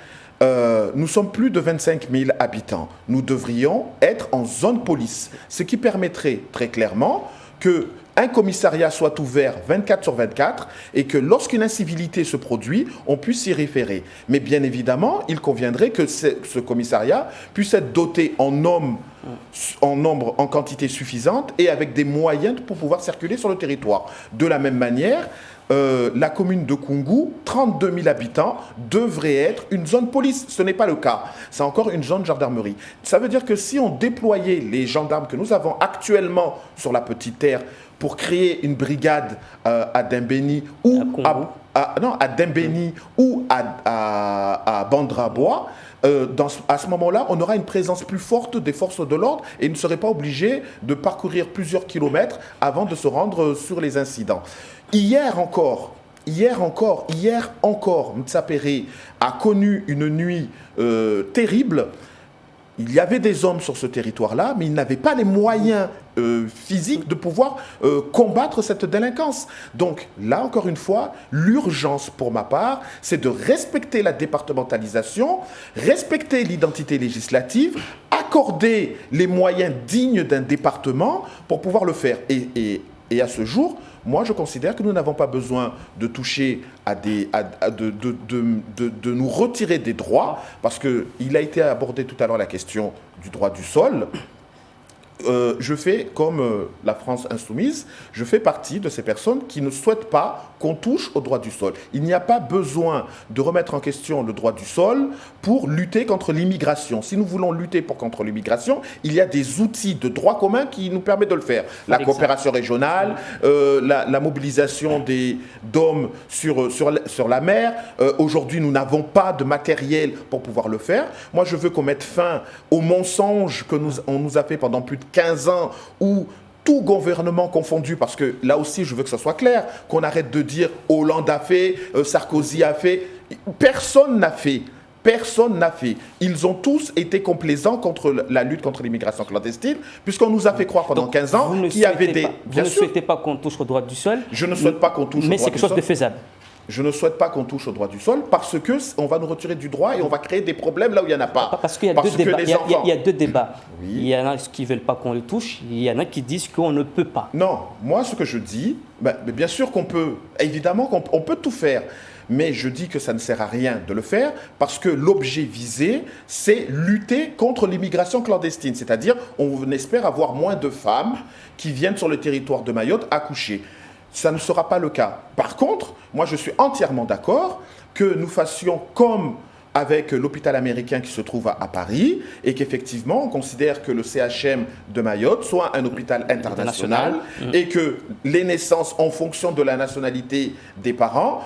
nous sommes plus de 25 000 habitants. Nous devrions être en zone police, ce qui permettrait très clairement qu'un commissariat soit ouvert 24 sur 24 et que lorsqu'une incivilité se produit, on puisse y référer. Mais bien évidemment, il conviendrait que ce commissariat puisse être doté en nombre, en quantité suffisante et avec des moyens pour pouvoir circuler sur le territoire. De la même manière, la commune de Koungou, 32 000 habitants, devrait être une zone police. Ce n'est pas le cas. C'est encore une zone gendarmerie. Ça veut dire que si on déployait les gendarmes que nous avons actuellement sur la Petite Terre pour créer une brigade à Dembéni ou à Dembéni ou à Bandrabois, à ce moment-là, on aura une présence plus forte des forces de l'ordre et ne serait pas obligé de parcourir plusieurs kilomètres avant de se rendre sur les incidents. Hier encore, Mtsa Péré a connu une nuit terrible. il y avait des hommes sur ce territoire-là, mais ils n'avaient pas les moyens physiques de pouvoir combattre cette délinquance. Donc là, encore une fois, l'urgence pour ma part, c'est de respecter la départementalisation, respecter l'identité législative, accorder les moyens dignes d'un département pour pouvoir le faire. Et à ce jour, moi, je considère que nous n'avons pas besoin de toucher de nous retirer des droits, parce qu'il a été abordé tout à l'heure la question du droit du sol. Je fais comme la France insoumise, je fais partie de ces personnes qui ne souhaitent pas qu'on touche au droit du sol. Il n'y a pas besoin de remettre en question le droit du sol pour lutter contre l'immigration. Si nous voulons lutter contre l'immigration, il y a des outils de droit commun qui nous permettent de le faire. La coopération régionale, la mobilisation d'hommes sur la mer. Aujourd'hui, nous n'avons pas de matériel pour pouvoir le faire. Moi, je veux qu'on mette fin aux mensonges on nous a fait pendant plus de 15 ans où tout gouvernement confondu, parce que là aussi je veux que ce soit clair, qu'on arrête de dire Hollande a fait, Sarkozy a fait, personne n'a fait. Personne n'a fait. Ils ont tous été complaisants contre la lutte contre l'immigration clandestine, puisqu'on nous a fait croire pendant 15 ans qu'il y avait des... Vous ne souhaitez pas qu'on touche au droit du sol? Je ne souhaite pas qu'on touche au droit du sol. Mais c'est quelque chose de faisable. Je ne souhaite pas qu'on touche au droit du sol parce qu'on va nous retirer du droit et on va créer des problèmes là où il n'y en a pas. Parce qu'il y a deux débats. Il y a deux débats. Oui. Il y en a qui ne veulent pas qu'on le touche, il y en a qui disent qu'on ne peut pas. Non, moi ce que je dis, bien sûr qu'on peut, évidemment qu'on peut tout faire. Mais je dis que ça ne sert à rien de le faire parce que l'objet visé, c'est lutter contre l'immigration clandestine. C'est-à-dire, on espère avoir moins de femmes qui viennent sur le territoire de Mayotte accoucher. Ça ne sera pas le cas. Par contre, moi je suis entièrement d'accord que nous fassions comme avec l'hôpital américain qui se trouve à Paris et qu'effectivement on considère que le CHM de Mayotte soit un hôpital international et que les naissances en fonction de la nationalité des parents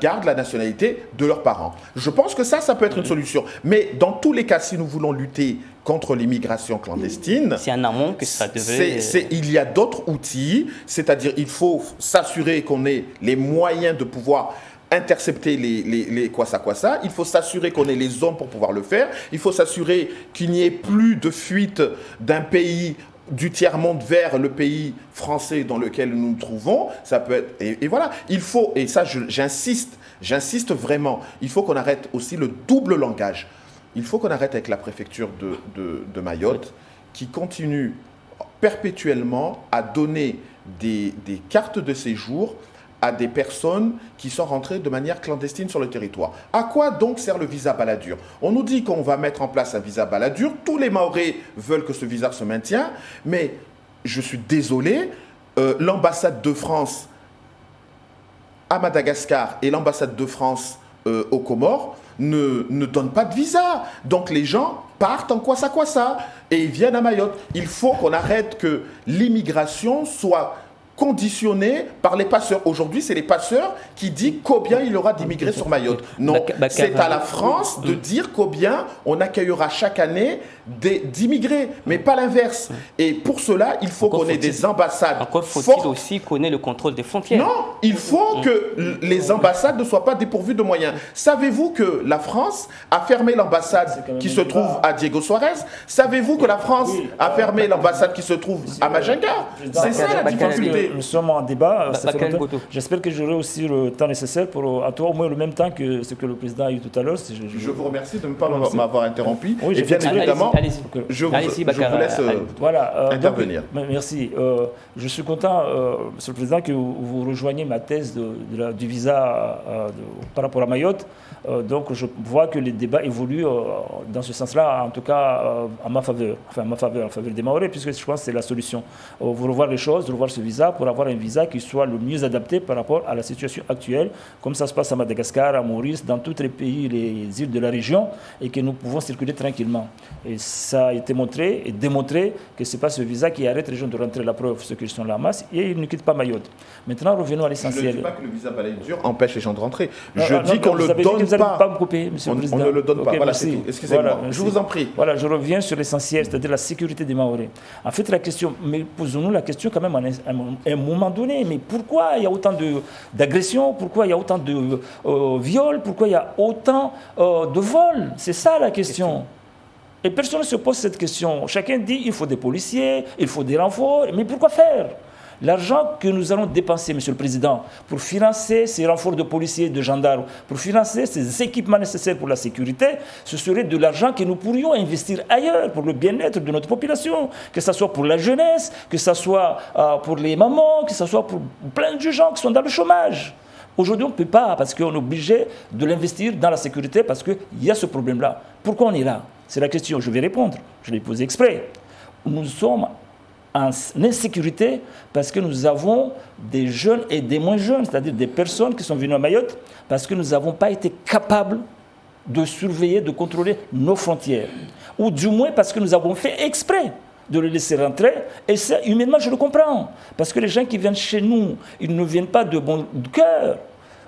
gardent la nationalité de leurs parents. Je pense que ça peut être une solution. Mais dans tous les cas, si nous voulons lutter contre l'immigration clandestine, c'est en amont que ça devrait... Il y a d'autres outils, c'est-à-dire il faut s'assurer qu'on ait les moyens de pouvoir intercepter les kwassa. Il faut s'assurer qu'on ait les hommes pour pouvoir le faire. Il faut s'assurer qu'il n'y ait plus de fuite d'un pays du tiers-monde vers le pays français dans lequel nous nous trouvons. Ça peut être, et voilà, il faut, et ça j'insiste vraiment, il faut qu'on arrête aussi le double langage. Il faut qu'on arrête avec la préfecture de Mayotte qui continue perpétuellement à donner des cartes de séjour à des personnes qui sont rentrées de manière clandestine sur le territoire. À quoi donc sert le visa Balladur? On nous dit qu'on va mettre en place un visa Balladur. Tous les Mahorais veulent que ce visa se maintienne, mais je suis désolé, l'ambassade de France à Madagascar et l'ambassade de France aux Comores ne donnent pas de visa. Donc les gens partent en kwassa et ils viennent à Mayotte. Il faut qu'on arrête que l'immigration soit conditionnée par les passeurs. Aujourd'hui, c'est les passeurs qui disent combien il y aura d'immigrés sur Mayotte. Non, c'est à la France de dire combien on accueillera chaque année d'immigrés, mais pas l'inverse. Et pour cela, il faut qu'on ait des ambassades fortes. Encore faut-il aussi qu'on ait le contrôle des frontières. Non, il faut que les ambassades ne soient pas dépourvues de moyens. Savez-vous que la France a fermé l'ambassade qui se trouve à Diego Suarez? Savez-vous que la France a fermé l'ambassade qui se trouve à Majinga? C'est ça la difficulté. Nous sommes en débat. J'espère que j'aurai aussi le temps nécessaire pour, à toi, au moins le même temps que ce que le président a eu tout à l'heure. Je vous remercie de ne pas m'avoir interrompu. Oui, et bien évidemment, je vous laisse intervenir. Merci. Je suis content, Monsieur le Président, que vous rejoignez ma thèse du visa par rapport à Mayotte. Donc je vois que les débats évoluent dans ce sens-là, en tout cas en ma faveur, en faveur des Mahorais, puisque je pense que c'est la solution. Vous revoir les choses, revoir ce visa pour avoir un visa qui soit le mieux adapté par rapport à la situation actuelle, comme ça se passe à Madagascar, à Maurice, dans tous les pays, les îles de la région, et que nous pouvons circuler tranquillement. Et ça a été montré et démontré que ce n'est pas ce visa qui arrête les gens de rentrer. La preuve, ceux qui sont là en masse, et ils ne quittent pas Mayotte. Maintenant, revenons à l'essentiel. Je ne dis pas que le visa Balladur empêche les gens de rentrer. Je dis qu'on le donne pas me couper, Monsieur le Président. On ne le donne pas. Voilà, c'est tout. Excusez-moi. Voilà, je vous en prie. Voilà, je reviens sur l'essentiel, c'est-à-dire la sécurité des Mahorais. En fait, la question, mais posons-nous la question quand même à un moment donné, mais pourquoi il y a autant d'agressions, pourquoi il y a autant de viols, pourquoi il y a autant de vols? C'est ça la question. Et personne ne se pose cette question. Chacun dit il faut des policiers, il faut des renforts. Mais pourquoi faire? L'argent que nous allons dépenser, Monsieur le Président, pour financer ces renforts de policiers et de gendarmes, pour financer ces équipements nécessaires pour la sécurité, ce serait de l'argent que nous pourrions investir ailleurs pour le bien-être de notre population, que ce soit pour la jeunesse, que ce soit pour les mamans, que ce soit pour plein de gens qui sont dans le chômage. Aujourd'hui, on ne peut pas parce qu'on est obligé de l'investir dans la sécurité parce qu'il y a ce problème-là. Pourquoi on est là? C'est la question, je vais répondre, je l'ai posée exprès. Nous sommes en insécurité parce que nous avons des jeunes et des moins jeunes, c'est-à-dire des personnes qui sont venues à Mayotte parce que nous n'avons pas été capables de surveiller, de contrôler nos frontières. Ou du moins parce que nous avons fait exprès de les laisser rentrer. Et ça, humainement, je le comprends. Parce que les gens qui viennent chez nous, ils ne viennent pas de bon cœur,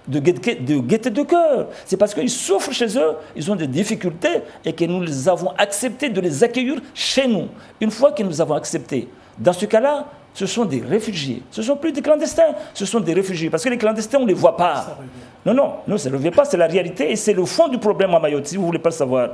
de gaieté de cœur. C'est parce qu'ils souffrent chez eux, ils ont des difficultés et que nous les avons acceptés de les accueillir chez nous. Une fois que nous avons accepté, dans ce cas-là, ce sont des réfugiés. Ce ne sont plus des clandestins, ce sont des réfugiés. Parce que les clandestins, on ne les voit pas. Non, ça ne revient pas, c'est la réalité et c'est le fond du problème à Mayotte, si vous ne voulez pas le savoir.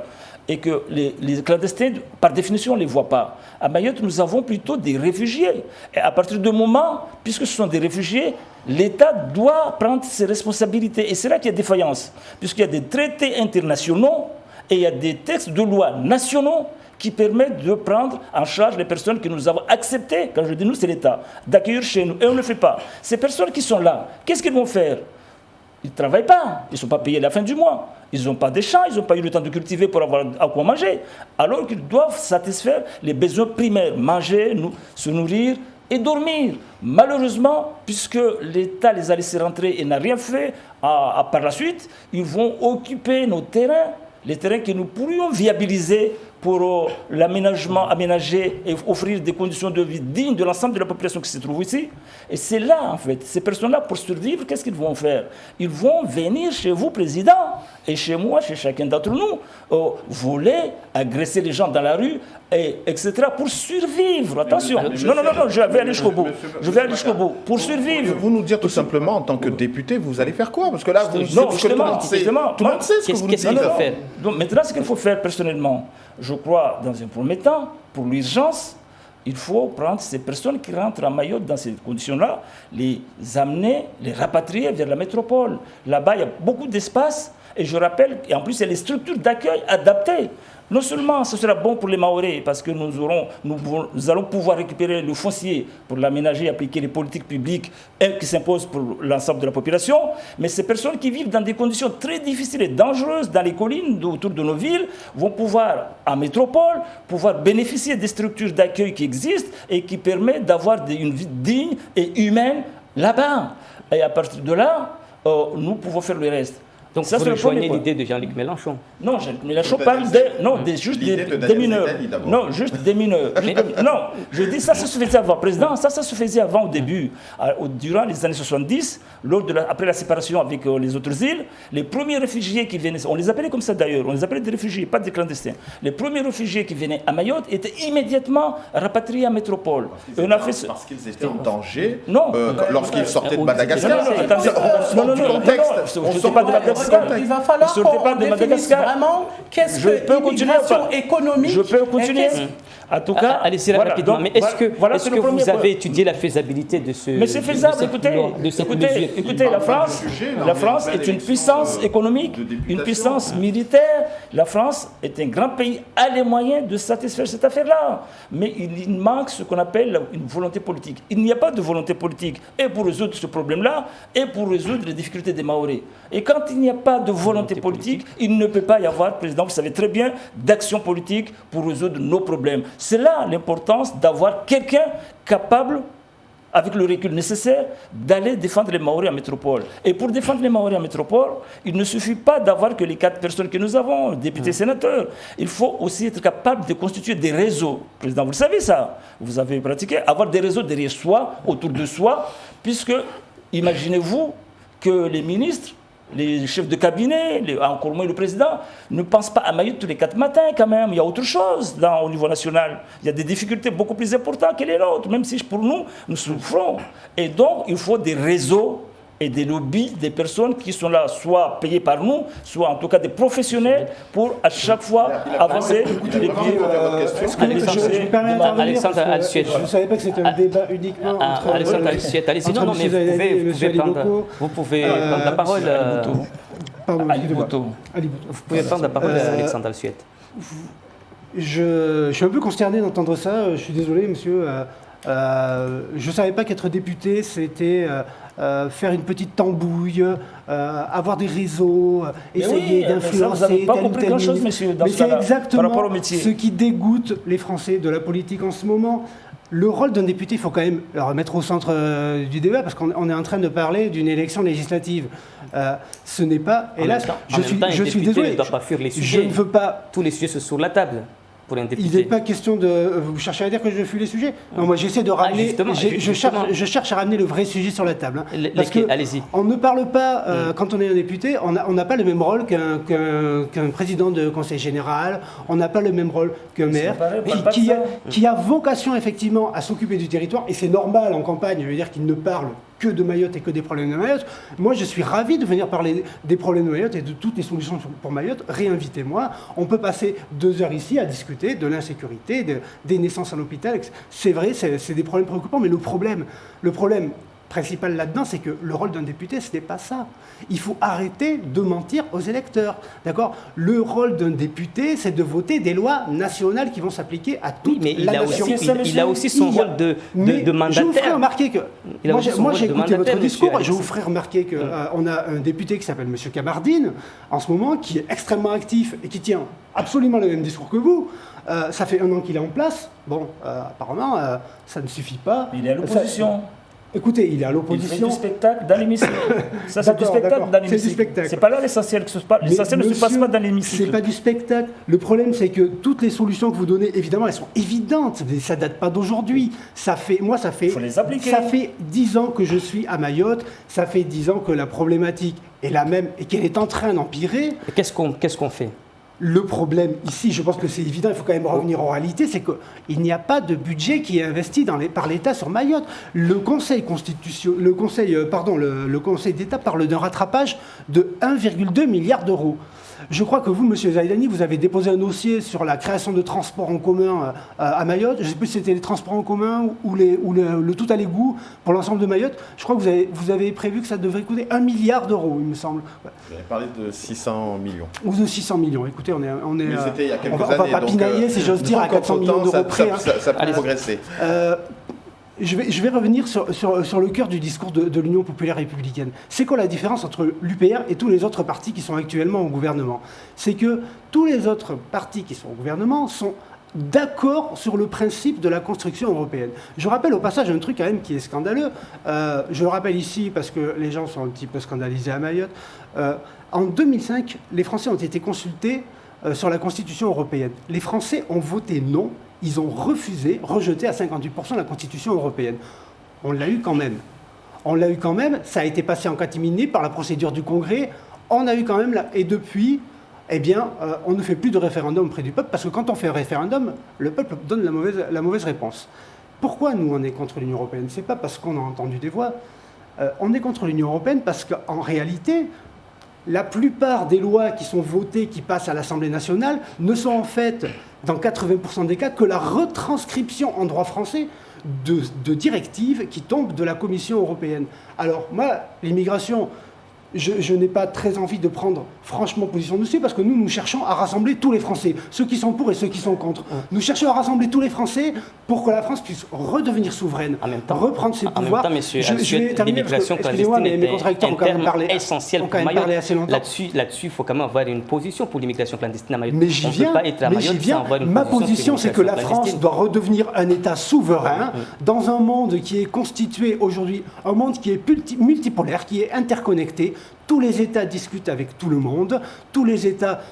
Et que les clandestins, par définition, on ne les voit pas. À Mayotte, nous avons plutôt des réfugiés. Et à partir du moment, puisque ce sont des réfugiés, l'État doit prendre ses responsabilités. Et c'est là qu'il y a défaillance. Puisqu'il y a des traités internationaux et il y a des textes de loi nationaux qui permettent de prendre en charge les personnes que nous avons acceptées, quand je dis nous, c'est l'État, d'accueillir chez nous. Et on ne le fait pas. Ces personnes qui sont là, qu'est-ce qu'ils vont faire? Ils ne travaillent pas, ils ne sont pas payés à la fin du mois. Ils n'ont pas de champs, ils n'ont pas eu le temps de cultiver pour avoir à quoi manger. Alors qu'ils doivent satisfaire les besoins primaires, manger, se nourrir et dormir. Malheureusement, puisque l'État les a laissés rentrer et n'a rien fait par la suite, ils vont occuper nos terrains, les terrains que nous pourrions viabiliser pour l'aménagement, aménager et offrir des conditions de vie dignes de l'ensemble de la population qui se trouve ici. Et c'est là, en fait, ces personnes-là, pour survivre, qu'est-ce qu'ils vont faire? Ils vont venir chez vous, Président, et chez moi, chez chacun d'entre nous, voler, agresser les gens dans la rue, etc., pour survivre. Attention, non, je vais aller jusqu'au bout. Je vais aller jusqu'au bout. Pour survivre. Vous nous dire tout simplement, en tant que député, vous allez faire quoi? Parce que là, vous tout le monde sait ce que vous nous dites. Donc, maintenant, ce qu'il faut faire personnellement, je crois, dans un premier temps, pour l'urgence, il faut prendre ces personnes qui rentrent à Mayotte dans ces conditions-là, les amener, les rapatrier vers la métropole. Là-bas, il y a beaucoup d'espace, et je rappelle, et en plus, il y a les structures d'accueil adaptées. Non seulement ce sera bon pour les Mahorais, parce que nous allons pouvoir récupérer le foncier pour l'aménager, appliquer les politiques publiques qui s'imposent pour l'ensemble de la population, mais ces personnes qui vivent dans des conditions très difficiles et dangereuses dans les collines autour de nos villes vont pouvoir, en métropole, pouvoir bénéficier des structures d'accueil qui existent et qui permettent d'avoir une vie digne et humaine là-bas. Et à partir de là, nous pouvons faire le reste. Donc ça, vous rejoignez l'idée de Jean-Luc Mélenchon? Non, Jean-Luc Mélenchon parle juste des mineurs. Non, juste des mineurs. Non, je dis ça se faisait avant. Président, ça se faisait avant au début. Durant les années 70, après la séparation avec les autres îles, les premiers réfugiés qui venaient, on les appelait comme ça d'ailleurs, on les appelait des réfugiés, pas des clandestins. Les premiers réfugiés qui venaient à Mayotte étaient immédiatement rapatriés à métropole. Parce qu'ils étaient en danger lorsqu'ils sortaient de Madagascar. On sort pas de Madagascar. Il va falloir qu'on définisse vraiment qu'est-ce que l'immigration économique. Je peux continuer. En tout cas, allez-y rapidement. Mais est-ce que vous avez étudié la faisabilité de ce? Mais c'est faisable. Écoutez, la France est une puissance économique, une puissance militaire. La France est un grand pays, a les moyens de satisfaire cette affaire-là. Mais il manque ce qu'on appelle une volonté politique. Il n'y a pas de volonté politique et pour résoudre ce problème-là et pour résoudre les difficultés des Mahorais. Et quand il n'y a pas de volonté politique, il ne peut pas y avoir, Président, vous savez très bien, d'action politique pour résoudre nos problèmes. C'est là l'importance d'avoir quelqu'un capable, avec le recul nécessaire, d'aller défendre les Mahorais en métropole. Et pour défendre les Mahorais en métropole, il ne suffit pas d'avoir que les 4 personnes que nous avons, députés, sénateurs. Il faut aussi être capable de constituer des réseaux. Président, vous le savez ça, vous avez pratiqué, avoir des réseaux derrière soi, autour de soi, puisque, imaginez-vous que les ministres, les chefs de cabinet, encore moins le président, ne pensent pas à Mayotte tous les 4 matins quand même. Il y a autre chose au niveau national. Il y a des difficultés beaucoup plus importantes que les nôtres, même si pour nous, nous souffrons. Et donc, il faut des réseaux et des lobbies, des personnes qui sont là, soit payées par nous, soit en tout cas des professionnels, pour à chaque fois avancer les pieds. Je me permets d'intervenir parce que je ne savais pas que c'était un débat uniquement entre Alexandre Al-Suet. Allez-y, non, mais vous pouvez prendre la parole. Pardon, excusez-moi. Vous pouvez prendre la parole, Alexandre Al-Suet. Je suis un peu consterné d'entendre ça. Je suis désolé, monsieur. Je ne savais pas qu'être député, c'était faire une petite tambouille, avoir des réseaux, essayer d'influencer. Vous n'avez pas compris grand-chose, monsieur, dans mais c'est exactement par rapport au métier. Ce qui dégoûte les Français de la politique en ce moment. Le rôle d'un député, il faut quand même le remettre au centre du débat, parce qu'on est en train de parler d'une élection législative. Ce n'est pas... Et là, je suis désolé. Ne doit pas fuir les sujets. Je ne veux pas... Tous les sujets sont sur la table. Il n'est pas question de... Vous cherchez à dire que je fuis les sujets? Non, moi j'essaie de ramener... je cherche à ramener le vrai sujet sur la table. Allez-y. On ne parle pas, quand on est un député, on n'a pas le même rôle qu'un président de conseil général, on n'a pas le même rôle qu'un maire, qui a vocation effectivement à s'occuper du territoire, et c'est normal en campagne, je veux dire qu'il ne parle que de Mayotte et que des problèmes de Mayotte. Moi, je suis ravi de venir parler des problèmes de Mayotte et de toutes les solutions pour Mayotte. Réinvitez-moi. On peut passer 2 heures ici à discuter de l'insécurité, des naissances à l'hôpital. C'est vrai, c'est des problèmes préoccupants, mais le problème principal là-dedans, c'est que le rôle d'un député, ce n'est pas ça. Il faut arrêter de mentir aux électeurs. D'accord ? Le rôle d'un député, c'est de voter des lois nationales qui vont s'appliquer à toute la nation. Il a aussi son rôle de mandataire. Je vous ferai remarquer que... Moi, j'ai écouté votre discours et je vous ferai remarquer qu'on a un député qui s'appelle M. Kamardine, en ce moment, qui est extrêmement actif et qui tient absolument le même discours que vous. Ça fait 1 an qu'il est en place. Bon, apparemment, ça ne suffit pas. Il est à l'opposition. Écoutez, il est à l'opposition. Il fait du spectacle dans l'hémicycle. Ça, c'est du spectacle dans l'hémicycle. C'est pas là l'essentiel que ce se passe. L'essentiel ne se passe pas dans l'hémicycle. C'est pas du spectacle. Le problème, c'est que toutes les solutions que vous donnez, évidemment, elles sont évidentes. Ça date pas d'aujourd'hui. Il faut les appliquer. Ça fait 10 ans que je suis à Mayotte. Ça fait 10 ans que la problématique est la même et qu'elle est en train d'empirer. Qu'est-ce qu'on fait ? Le problème ici, je pense que c'est évident, il faut quand même revenir en réalité, c'est qu'il n'y a pas de budget qui est investi par l'État sur Mayotte. Le Conseil d'État parle d'un rattrapage de 1,2 milliard d'euros. Je crois que vous, M. Zaïdani, vous avez déposé un dossier sur la création de transports en commun à Mayotte. Je ne sais plus si c'était les transports en commun ou le tout à l'égout pour l'ensemble de Mayotte. Je crois que vous avez prévu que ça devrait coûter 1 milliard d'euros, il me semble. Ouais. Vous avez parlé de 600 millions. Ou de 600 millions. Écoutez, Mais c'était il y a quelques années. On ne va pas pinailler, si j'ose dire, à 400 millions d'euros près. Ça peut progresser. Je vais revenir sur le cœur du discours de l'Union populaire républicaine. C'est quoi la différence entre l'UPR et tous les autres partis qui sont actuellement au gouvernement? C'est que tous les autres partis qui sont au gouvernement sont d'accord sur le principe de la construction européenne. Je rappelle au passage un truc quand même qui est scandaleux. Je le rappelle ici parce que les gens sont un petit peu scandalisés à Mayotte. En 2005, les Français ont été consultés sur la Constitution européenne. Les Français ont voté non. Ils ont rejeté à 58% la Constitution européenne. On l'a eu quand même. Ça a été passé en catimini par la procédure du Congrès. On a eu quand même... Et depuis, on ne fait plus de référendum auprès du peuple, parce que quand on fait un référendum, le peuple donne la mauvaise réponse. Pourquoi nous, on est contre l'Union européenne? Ce n'est pas parce qu'on a entendu des voix. On est contre l'Union européenne parce qu'en réalité... La plupart des lois qui sont votées, qui passent à l'Assemblée nationale, ne sont en fait, dans 80% des cas, que la retranscription en droit français de directives qui tombent de la Commission européenne. Alors, moi, l'immigration, je n'ai pas très envie de prendre franchement position dessus, parce que nous cherchons à rassembler tous les Français, ceux qui sont pour et ceux qui sont contre. Nous cherchons à rassembler tous les Français pour que la France puisse redevenir souveraine, reprendre ses pouvoirs. En même temps, monsieur, l'immigration clandestine est un terme essentiel pour Mayotte. Là-dessus, il faut quand même avoir une position pour l'immigration clandestine à Mayotte. Mais j'y viens. Ma position, c'est que la France doit redevenir un État souverain dans un monde qui est constitué aujourd'hui, un monde qui est multipolaire, qui est interconnecté. Tous les États discutent avec tout le monde,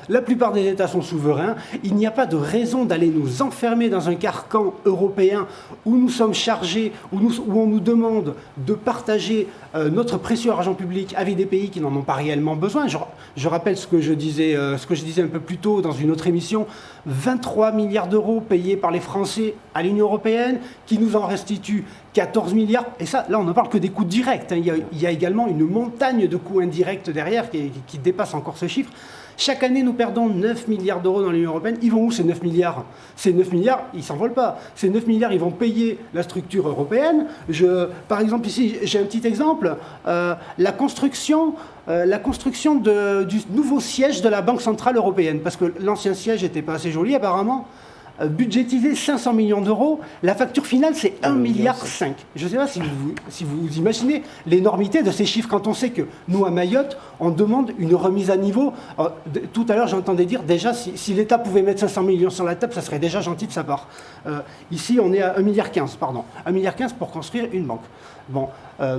la plupart des États sont souverains. Il n'y a pas de raison d'aller nous enfermer dans un carcan européen où nous sommes chargés, où on nous demande de partager notre précieux argent public avec des pays qui n'en ont pas réellement besoin. Je rappelle ce que je disais un peu plus tôt dans une autre émission, 23 milliards d'euros payés par les Français à l'Union européenne, qui nous en restituent 14 milliards. Et ça, là, on ne parle que des coûts directs. Il y a également une montagne de coûts indirects derrière qui dépasse encore ce chiffre. Chaque année, nous perdons 9 milliards d'euros dans l'Union européenne. Ils vont où ces 9 milliards? Ces 9 milliards, ils ne s'envolent pas. Ces 9 milliards, ils vont payer la structure européenne. Par exemple, ici, j'ai un petit exemple. La construction du nouveau siège de la Banque Centrale Européenne, parce que l'ancien siège n'était pas assez joli apparemment, budgétisé 500 millions d'euros, la facture finale c'est 1,5 milliard. Je ne sais pas si vous imaginez l'énormité de ces chiffres quand on sait que nous à Mayotte, on demande une remise à niveau. Alors, tout à l'heure j'entendais dire déjà si l'État pouvait mettre 500 millions sur la table, ça serait déjà gentil de sa part. Ici on est à 1,15 milliard, pardon. 1,15 milliard pour construire une banque. Bon,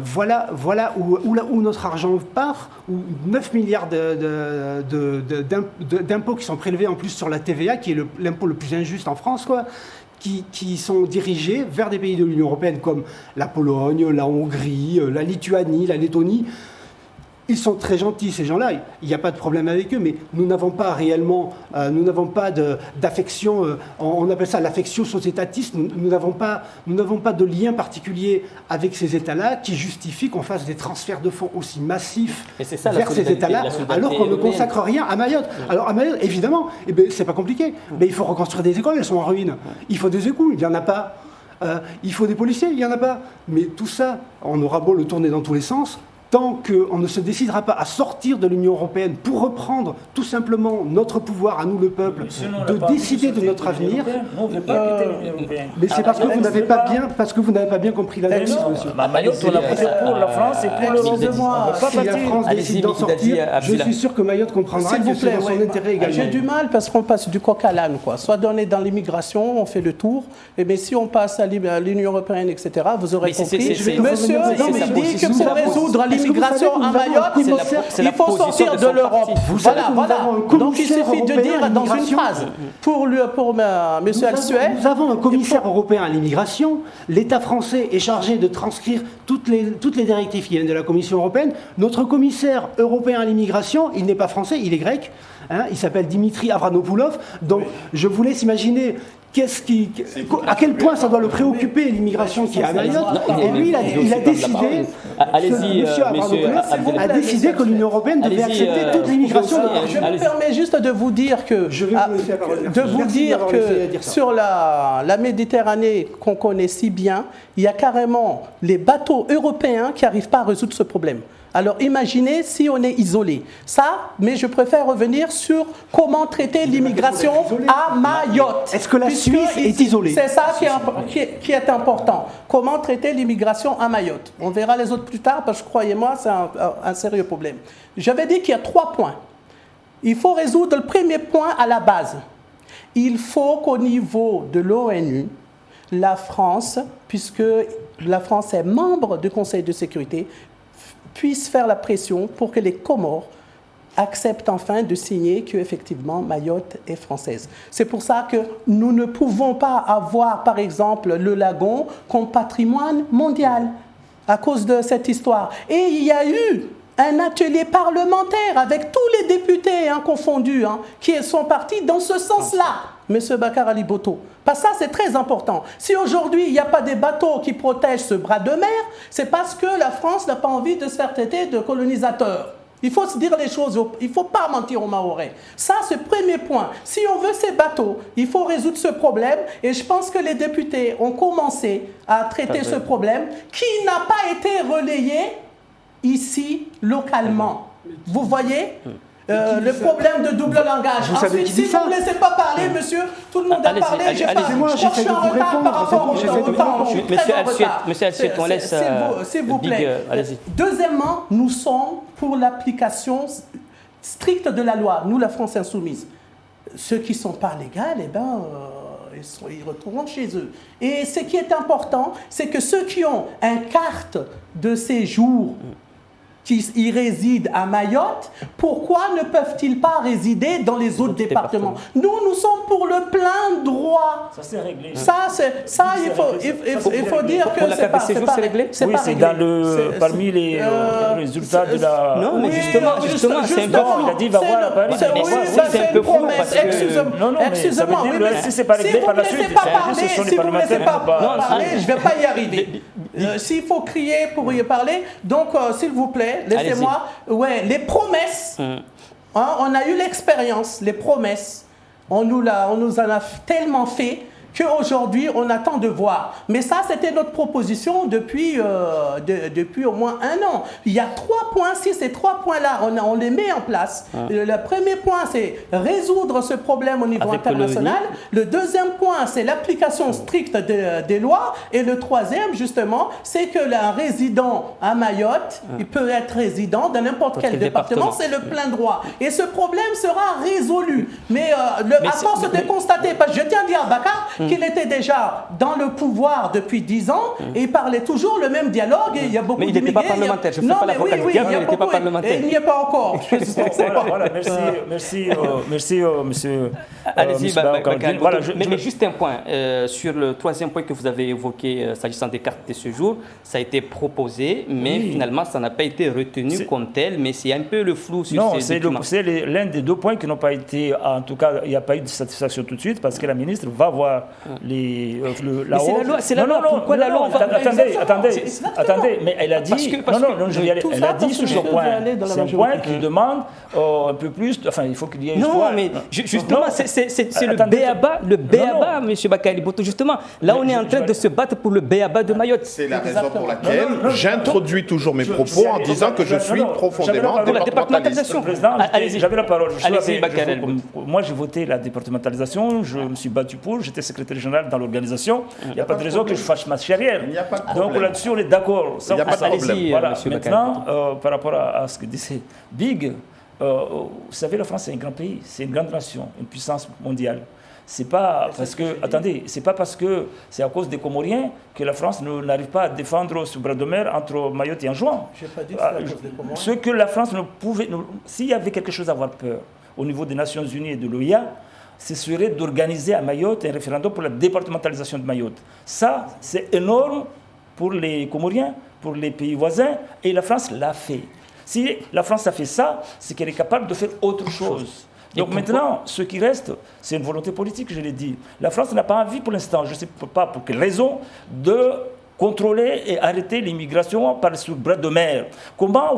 voilà où notre argent part, où 9 milliards d'impôts qui sont prélevés en plus sur la TVA, qui est l'impôt le plus injuste en France, quoi, qui sont dirigés vers des pays de l'Union européenne comme la Pologne, la Hongrie, la Lituanie, la Lettonie. Ils sont très gentils, ces gens-là, il n'y a pas de problème avec eux, mais nous n'avons pas réellement, d'affection, on appelle ça l'affectio societatis, nous n'avons pas de lien particulier avec ces États-là qui justifient qu'on fasse des transferts de fonds aussi massifs vers ces États-là, alors qu'on ne consacre rien à Mayotte. Alors à Mayotte, évidemment, c'est pas compliqué, mais il faut reconstruire des écoles, elles sont en ruine. Il faut des écoutes, il n'y en a pas. Il faut des policiers, il n'y en a pas. Mais tout ça, on aura beau le tourner dans tous les sens, tant qu'on ne se décidera pas à sortir de l'Union européenne pour reprendre tout simplement notre pouvoir, à nous le peuple, de décider de notre avenir. Mais c'est parce que vous n'avez pas bien compris l'analyse, monsieur. Mayotte, on a fait pour la France et pour l'Europe. Si la France décide d'en sortir, je suis sûr que Mayotte comprendra que c'est dans son intérêt également. J'ai du mal parce qu'on passe du coq à l'âne, quoi. Soit on est dans l'immigration, on fait le tour, et bien si on passe à l'Union européenne, etc., vous aurez compris. Monsieur, il dit que pour résoudre l'immigration à Mayotte, il faut sortir de l'Europe. Voilà. Donc il suffit de dire dans une phrase, pour M. Alsuet. Nous avons un commissaire européen à l'immigration. L'État français est chargé de transcrire toutes les directives qui viennent de la Commission européenne. Notre commissaire européen à l'immigration, il n'est pas français, il est grec. Il s'appelle Dimitri Avramopoulos. Donc je vous laisse imaginer à quel point ça doit le préoccuper l'immigration qui est à Mayotte. Et lui, il a décidé, monsieur a décidé que l'Union européenne devait accepter toute l'immigration. Je me permets juste de vous dire que, sur la Méditerranée qu'on connaît si bien, il y a carrément les bateaux européens qui n'arrivent pas à résoudre ce problème. Alors imaginez si on est isolé. Mais je préfère revenir sur comment traiter l'immigration à Mayotte. Est-ce que la Suisse est isolée? C'est ça qui est important. Comment traiter l'immigration à Mayotte? On verra les autres plus tard parce que croyez-moi, c'est un sérieux problème. J'avais dit qu'il y a 3 points. Il faut résoudre le premier point à la base. Il faut qu'au niveau de l'ONU, la France, puisque la France est membre du Conseil de sécurité, puisse faire la pression pour que les Comores acceptent enfin de signer qu'effectivement Mayotte est française. C'est pour ça que nous ne pouvons pas avoir, par exemple, le lagon comme patrimoine mondial à cause de cette histoire. Et il y a eu un atelier parlementaire avec tous les députés confondus qui sont partis dans ce sens-là. Monsieur Bakar Ali Boto. Parce que ça, c'est très important. Si aujourd'hui, il n'y a pas des bateaux qui protègent ce bras de mer, c'est parce que la France n'a pas envie de se faire traiter de colonisateur. Il faut se dire les choses, il ne faut pas mentir aux Mahorais. Ça, c'est le premier point. Si on veut ces bateaux, il faut résoudre ce problème. Et je pense que les députés ont commencé à traiter ce problème qui n'a pas été relayé ici, localement. Vous voyez ? Le problème de double langage. Ensuite, si vous ne me laissez pas parler, monsieur, tout le monde a parlé. Je suis en retard par rapport au temps. Monsieur Alsuet, on laisse... S'il vous plaît. Deuxièmement, nous sommes pour l'application stricte de la loi, nous, la France insoumise. Ceux qui ne sont pas légaux, ils retourneront chez eux. Et ce qui est important, c'est que ceux qui ont une carte de séjour qui y résident à Mayotte, pourquoi ne peuvent-ils pas résider dans les autres départements? Nous sommes pour le plein droit. Ça c'est réglé. Il faut dire que c'est pas réglé. Oui, c'est dans parmi les résultats de la... Non, mais justement, c'est un peu flou. Il a dit, va voir à Paris. C'est un peu flou. Excusez-moi, si c'est pas réglé par la suite, si vous ne laissez pas parler, je ne vais pas y arriver. S'il faut crier pour y parler, donc s'il vous plaît, laissez-moi. Ouais, les promesses. On a eu l'expérience, les promesses. On nous en a tellement fait qu'aujourd'hui, on attend de voir. Mais ça, c'était notre proposition depuis au moins 1 an. Il y a 3 points. Si ces 3 points-là, on les met en place. Le premier point, c'est résoudre ce problème au niveau international. Le deuxième point, c'est l'application stricte des lois. Et le troisième, justement, c'est que un résident à Mayotte, il peut être résident dans n'importe quel département. C'est le plein droit. Et ce problème sera résolu. Mais à force de constater, parce que je tiens à dire à Bakar, qu'il était déjà dans le pouvoir depuis 10 ans et il parlait toujours le même dialogue. Et il y a beaucoup mais il n'était pas parlementaire. Je ne fais pas l'avocat du diable, il n'était pas parlementaire. Il n'y est pas encore. Voilà, merci, monsieur. Allez-y, mais juste un point. Sur le troisième point que vous avez évoqué, s'agissant des cartes de séjour, ça a été proposé, mais finalement, ça n'a pas été retenu comme tel. Mais c'est un peu le flou sur ces documents. C'est l'un des 2 points qui n'ont pas été. En tout cas, il n'y a pas eu de satisfaction tout de suite parce que la ministre va voir la-haut. C'est la loi. Pourquoi la loi? Attendez, mais elle a dit. Elle a dit sur ce point. C'est un point qui demande un peu plus. Enfin, il faut qu'il y ait. Non, mais justement, c'est le béaba, M. Bakary Botto. Justement, là, on est en train de se battre pour le béaba de Mayotte. C'est la raison pour laquelle j'introduis toujours mes propos en disant que je suis profondément pour la départementalisation. J'avais la parole. Moi, j'ai voté la départementalisation. Je me suis battu pour. J'étais secrétaire général dans l'organisation. Il n'y a pas de raison que je fasse marche arrière. Donc là-dessus, on est d'accord. Il n'y a pas de problème. Voilà. Maintenant, par rapport à ce que disait Big, vous savez, la France, c'est un grand pays, c'est une grande nation, une puissance mondiale. C'est pas parce que, attendez, c'est pas parce que c'est à cause des Comoriens que la France n'arrive pas à défendre ce bras de mer entre Mayotte et Anjouan. Je n'ai pas dit que c'est à cause des Comoriens. Ce que la France ne pouvait, s'il y avait quelque chose à avoir peur au niveau des Nations Unies et de l'OIA, ce serait d'organiser à Mayotte un référendum pour la départementalisation de Mayotte. Ça, c'est énorme pour les Comoriens, pour les pays voisins, et la France l'a fait. Si la France a fait ça, c'est qu'elle est capable de faire autre chose. Donc maintenant, ce qui reste, c'est une volonté politique, je l'ai dit. La France n'a pas envie pour l'instant, je ne sais pas pour quelle raison, de contrôler et arrêter l'immigration par ce bras de mer. Comment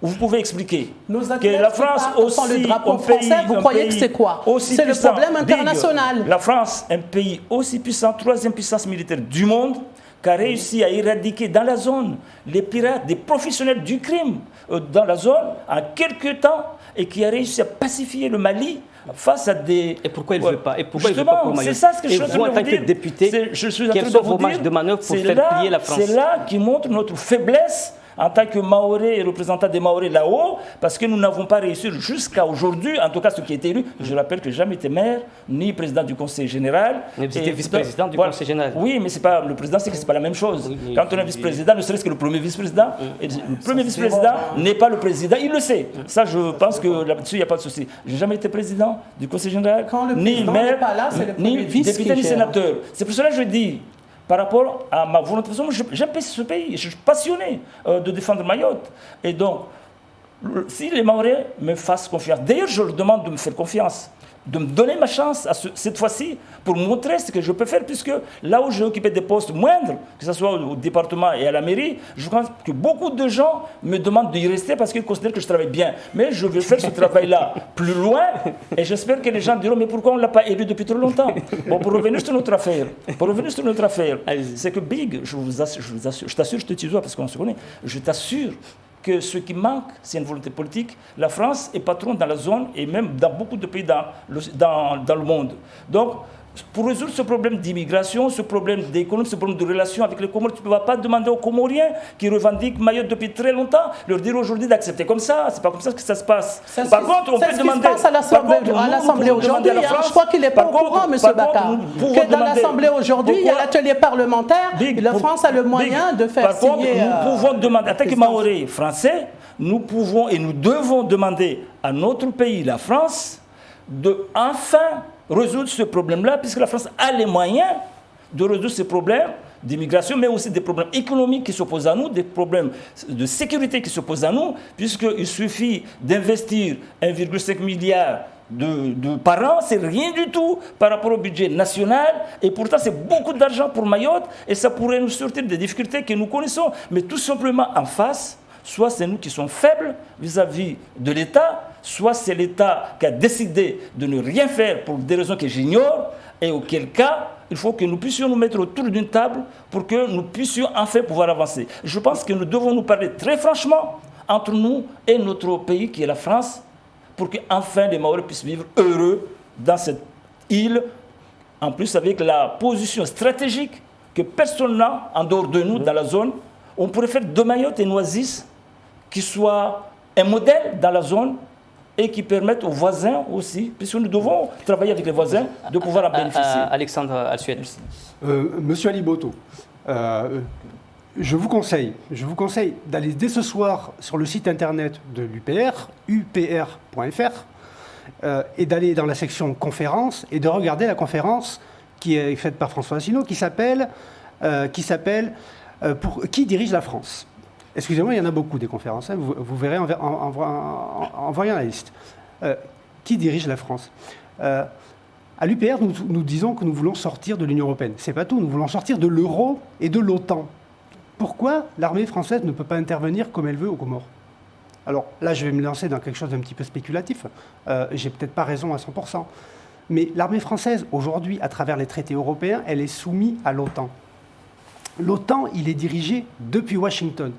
vous pouvez expliquer que la France aussi, le drapeau français, vous croyez que c'est quoi? C'est le problème international. La France, un pays aussi puissant, 3e puissance militaire du monde, qui a réussi à éradiquer dans la zone les pirates, des professionnels du crime dans la zone en quelques temps, et qui a réussi à pacifier le Mali face à des... Et pourquoi il ne veut pas? Et pourquoi justement, il veut pas pour Mayotte? c'est ça ce que je suis en en train tant que député, quelles sont vos marges de manœuvre pour faire plier la France? C'est là qui montre notre faiblesse en tant que Maoré et représentant des Maorés là-haut, parce que nous n'avons pas réussi jusqu'à aujourd'hui, en tout cas ceux qui étaient élus, je rappelle que j'ai jamais été maire, ni président du Conseil général. Mais vous étiez vice-président du Conseil général. Oui, mais c'est pas, le président, c'est pas la même chose. Quand on est vice-président, ne serait-ce que le premier vice-président, le premier vice-président n'est pas le président, il le sait. Ça, je pense que là-dessus, il n'y a pas de souci. Je n'ai jamais été président du Conseil général, ni maire, ni député, ni sénateur. C'est pour cela que je dis, par rapport à ma volonté. J'aime ce pays, je suis passionné de défendre Mayotte. Et donc, si les Maorais me fassent confiance, d'ailleurs je leur demande de me faire confiance, de me donner ma chance cette fois-ci pour montrer ce que je peux faire, puisque là où j'ai occupé des postes moindres, que ce soit au département et à la mairie, je pense que beaucoup de gens me demandent d'y rester parce qu'ils considèrent que je travaille bien. Mais je vais faire ce travail-là plus loin et j'espère que les gens diront mais pourquoi on ne l'a pas élu depuis trop longtemps? Bon, pour revenir sur notre affaire, c'est que Big, je t'assure, je te tutoie parce qu'on se connaît, je t'assure que ce qui manque, c'est une volonté politique. La France est patronne dans la zone et même dans beaucoup de pays dans le monde. Donc, pour résoudre ce problème d'immigration, ce problème d'économie, ce problème de relation avec les Comores, tu ne vas pas demander aux Comoriens qui revendiquent Mayotte depuis très longtemps, leur dire aujourd'hui d'accepter comme ça. C'est pas comme ça que ça se passe. Par contre, on peut demander... C'est ce qui se passe à l'Assemblée aujourd'hui. Je crois qu'il n'est pas au courant, M. Bakar, que dans l'Assemblée aujourd'hui, il y a l'atelier parlementaire et la France a le moyen de faire signer... Nous pouvons demander, en tant que Mahorais français, nous pouvons et nous devons demander à notre pays, la France, de enfin résoudre ce problème-là, puisque la France a les moyens de résoudre ces problèmes d'immigration, mais aussi des problèmes économiques qui s'opposent à nous, des problèmes de sécurité qui s'opposent à nous, puisqu'il suffit d'investir 1,5 milliard par an, c'est rien du tout par rapport au budget national, et pourtant c'est beaucoup d'argent pour Mayotte, et ça pourrait nous sortir des difficultés que nous connaissons, mais tout simplement en face, soit c'est nous qui sommes faibles vis-à-vis de l'État, soit c'est l'État qui a décidé de ne rien faire pour des raisons que j'ignore, et auquel cas, il faut que nous puissions nous mettre autour d'une table pour que nous puissions enfin pouvoir avancer. Je pense que nous devons nous parler très franchement entre nous et notre pays qui est la France, pour qu'enfin les Mahorais puissent vivre heureux dans cette île, en plus avec la position stratégique que personne n'a en dehors de nous dans la zone. On pourrait faire de Mayotte et Noisy qui soit un modèle dans la zone et qui permettent aux voisins aussi, puisque nous devons travailler avec les voisins, de pouvoir en bénéficier. Alexandre Assuet. Monsieur Ali Boto, je vous conseille d'aller dès ce soir sur le site internet de l'UPR, upr.fr, et d'aller dans la section conférences et de regarder la conférence qui est faite par François Asselineau, qui s'appelle Qui dirige la France ? Excusez-moi, il y en a beaucoup des conférences, hein, vous verrez en voyant la liste. Qui dirige la France ? À l'UPR, nous disons que nous voulons sortir de l'Union européenne. C'est pas tout, nous voulons sortir de l'euro et de l'OTAN. Pourquoi l'armée française ne peut pas intervenir comme elle veut aux Comores ? Alors là, je vais me lancer dans quelque chose d'un petit peu spéculatif. J'ai peut-être pas raison à 100%. Mais l'armée française, aujourd'hui, à travers les traités européens, elle est soumise à l'OTAN. L'OTAN, il est dirigé depuis Washington.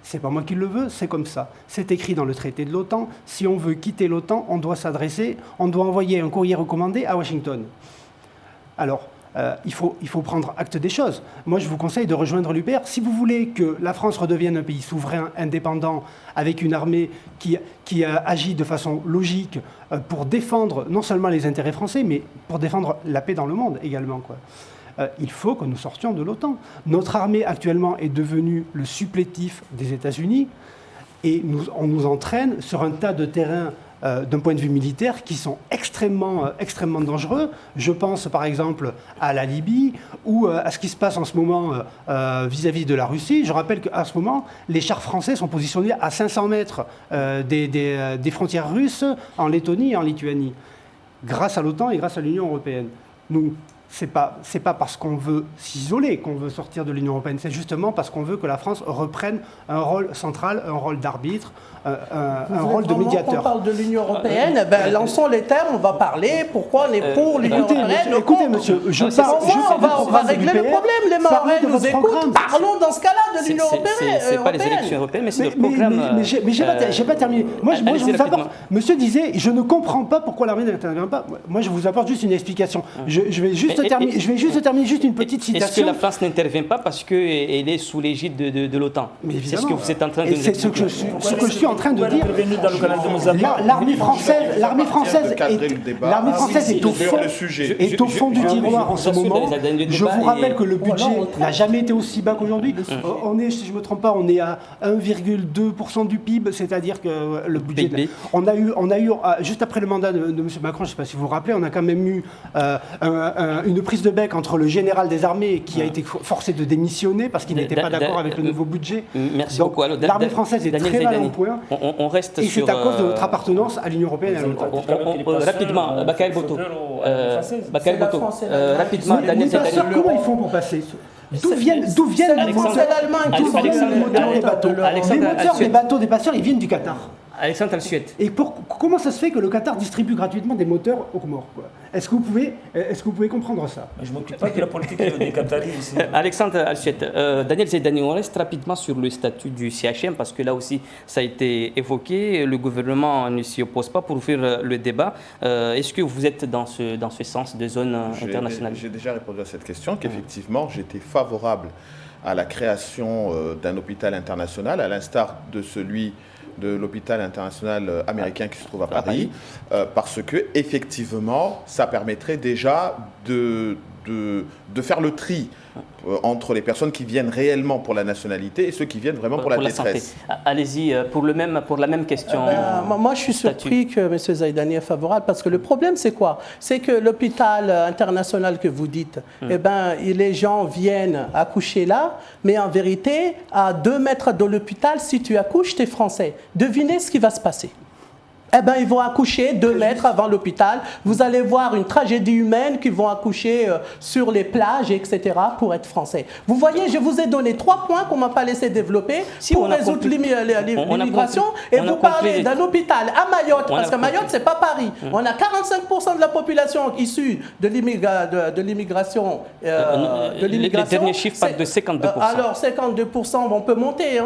C'est pas moi qui le veux, c'est comme ça. C'est écrit dans le traité de l'OTAN. Si on veut quitter l'OTAN, on doit envoyer un courrier recommandé à Washington. Alors, il faut prendre acte des choses. Moi, je vous conseille de rejoindre l'UPR. Si vous voulez que la France redevienne un pays souverain, indépendant, avec une armée qui agit de façon logique pour défendre non seulement les intérêts français, mais pour défendre la paix dans le monde également, quoi. Il faut que nous sortions de l'OTAN. Notre armée actuellement est devenue le supplétif des États-Unis et on nous entraîne sur un tas de terrains d'un point de vue militaire qui sont extrêmement dangereux. Je pense par exemple à la Libye ou à ce qui se passe en ce moment vis-à-vis de la Russie. Je rappelle qu'à ce moment, les chars français sont positionnés à 500 mètres des frontières russes en Lettonie et en Lituanie, grâce à l'OTAN et grâce à l'Union européenne. C'est pas parce qu'on veut s'isoler qu'on veut sortir de l'Union européenne, c'est justement parce qu'on veut que la France reprenne un rôle central, un rôle d'arbitre, un rôle de médiateur. On parle de l'Union européenne, lançons les termes, on va parler, pourquoi on est pour l'Union européenne. Écoutez, monsieur, on va régler le problème, les Mahorais nous écoutent, parlons dans ce cas-là de l'Union européenne. C'est pas les élections européennes, mais c'est le programme... Mais j'ai pas terminé. Moi, je vous apporte... Monsieur disait, je ne comprends pas pourquoi l'armée n'intervient pas. Moi, je vous apporte juste une explication. Je vais juste terminer juste une petite citation. Est-ce que la France n'intervient pas parce qu'elle est sous l'égide de l'OTAN ? C'est ce que vous êtes en train de nous expliquer. C'est ce que je suis en train de dire. L'armée française est au fond du tiroir en ce moment. Je vous rappelle que le budget n'a jamais été aussi bas qu'aujourd'hui. On est, si je ne me trompe pas, on est à 1,2% du PIB, c'est-à-dire que le budget... On a eu juste après le mandat de M. Macron, je ne sais pas si vous vous rappelez, on a quand même eu une prise de bec entre le général des armées qui a été forcé de démissionner parce qu'il n'était pas d'accord avec le nouveau budget. Merci beaucoup. L'armée française est très mal en point. On reste et c'est à cause de notre appartenance à l'Union européenne et à l'OTAN. Rapidement, Bakary Boto. Rapidement, Daniel Zedani. Comment ils font pour passer ? D'où viennent les moteurs des bateaux ? Les moteurs des bateaux des passeurs, ils viennent du Qatar. Alexandre Al-Suet. Et comment ça se fait que le Qatar distribue gratuitement des moteurs aux Comores, quoi? Est-ce que vous pouvez comprendre ça? Je ne m'occupe pas de la politique des Qataris ici. Alexandre Al-Suet, Daniel Zaidani, on reste rapidement sur le statut du CHM parce que là aussi ça a été évoqué. Le gouvernement ne s'y oppose pas pour ouvrir le débat. Est-ce que vous êtes dans ce sens de zone internationale? J'ai déjà répondu à cette question, qu'effectivement j'étais favorable à la création d'un hôpital international, à l'instar de celui de l'hôpital international américain qui se trouve à Paris, parce que effectivement, ça permettrait déjà de faire le tri entre les personnes qui viennent réellement pour la nationalité et ceux qui viennent vraiment pour la détresse. Allez-y, pour la même question. Moi, je suis surpris que M. Zaidani est favorable parce que le problème, c'est quoi? C'est que l'hôpital international que vous dites, les gens viennent accoucher là, mais en vérité, à 2 mètres de l'hôpital, si tu accouches, tu es français. Devinez ce qui va se passer. Ils vont accoucher 2 mètres avant l'hôpital. Vous allez voir une tragédie humaine qu'ils vont accoucher sur les plages, etc., pour être français. Vous voyez, je vous ai donné 3 points qu'on ne m'a pas laissé développer pour résoudre l'immigration. Et vous parlez d'un hôpital à Mayotte, parce que Mayotte, ce n'est pas Paris. On a 45% de la population issue de l'immigration. Les derniers chiffres parlent de 52%. Alors, 52%, on peut monter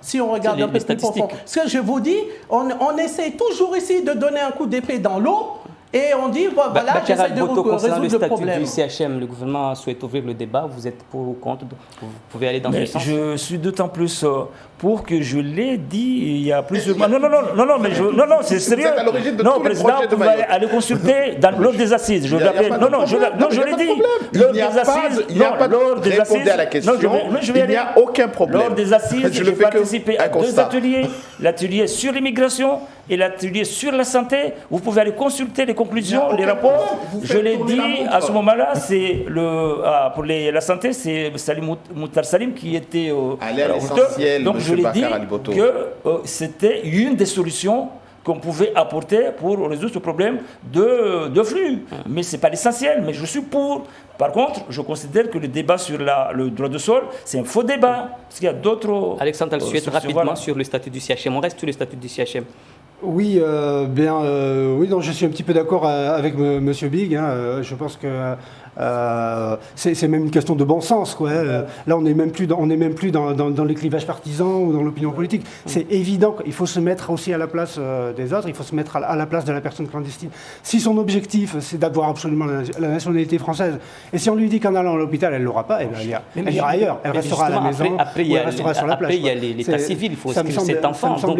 si on regarde un peu plus profond. Ce que je vous dis, on essaie toujours ici de donner un coup d'épée dans l'eau et on dit, voilà, j'essaie de résoudre le problème. Le statut du CHM, le gouvernement souhaite ouvrir le débat. Vous êtes pour ou contre? Vous pouvez aller dans ce sens? Je suis d'autant plus pour que je l'ai dit il y a plusieurs mois. Non, c'est sérieux. Non, président, vous pouvez aller consulter dans l'ordre des assises. Je l'appelle. Je l'ai dit. Lors des assises, il n'y a pas de répondre à la question. Il n'y a aucun problème. Lors des assises, j'ai participé à 2 ateliers. L'atelier sur l'immigration et l'atelier sur la santé. Vous pouvez aller consulter les conclusions, les rapports. Je l'ai dit à ce moment-là, c'est pour la santé, c'est Salim Moutar Salim qui était donc je l'ai dit que c'était une des solutions qu'on pouvait apporter pour résoudre ce problème de flux. Mais ce n'est pas l'essentiel, mais je suis pour. Par contre, je considère que le débat sur le droit de sol, c'est un faux débat, parce qu'il y a d'autres... Alexandre Al-Suet, rapidement sur le statut du CHM. On reste sur le statut du CHM. Oui, je suis un petit peu d'accord avec M. Big. Je pense que c'est même une question de bon sens, quoi. Là, on n'est même plus dans les clivages partisans ou dans l'opinion politique. C'est évident qu'il faut se mettre aussi à la place des autres, il faut se mettre à la place de la personne clandestine. Si son objectif, c'est d'avoir absolument la nationalité française, et si on lui dit qu'en allant à l'hôpital, elle ne l'aura pas, elle ira ailleurs. Elle restera à la maison, elle restera sur la plage. Après, il y a l'état civil, il faut inscrire cet enfant. Donc,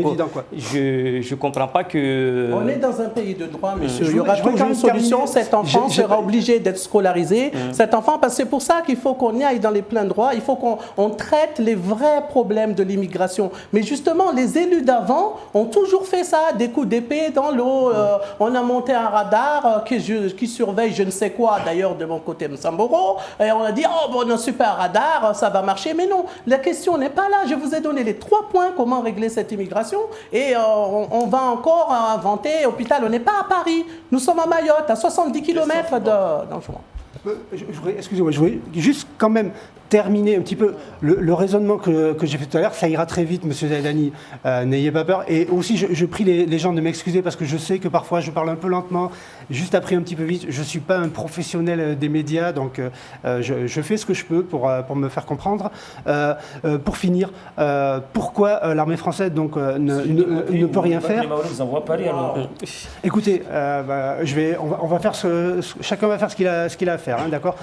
je ne comprends pas que... On est dans un pays de droit, monsieur. Il y aura toujours une solution. Cet enfant sera obligé d'être scolarisé. Cet enfant, parce que c'est pour ça qu'il faut qu'on y aille dans les pleins droits. Il faut qu'on traite les vrais problèmes de l'immigration. Mais justement, les élus d'avant ont toujours fait ça, des coups d'épée dans l'eau. On a monté un radar qui surveille je ne sais quoi, d'ailleurs, de mon côté Msamboro. Et on a dit, on a un super radar, ça va marcher. Mais non, la question n'est pas là. Je vous ai donné les 3 points, comment régler cette immigration. Et on va encore inventer hôpital. On n'est pas à Paris. Nous sommes à Mayotte, à 70 km d'Anjouan. Excusez-moi, je voulais juste quand même terminer un petit peu le raisonnement que j'ai fait tout à l'heure. Ça ira très vite, Monsieur Zaidani, n'ayez pas peur. Et aussi, je prie les gens de m'excuser parce que je sais que parfois je parle un peu lentement, juste après un petit peu vite. Je ne suis pas un professionnel des médias, donc je fais ce que je peux pour me faire comprendre. Pour finir, pourquoi l'armée française donc, ne peut rien faire? Écoutez, on va faire chacun va faire ce qu'il a à faire, hein, d'accord?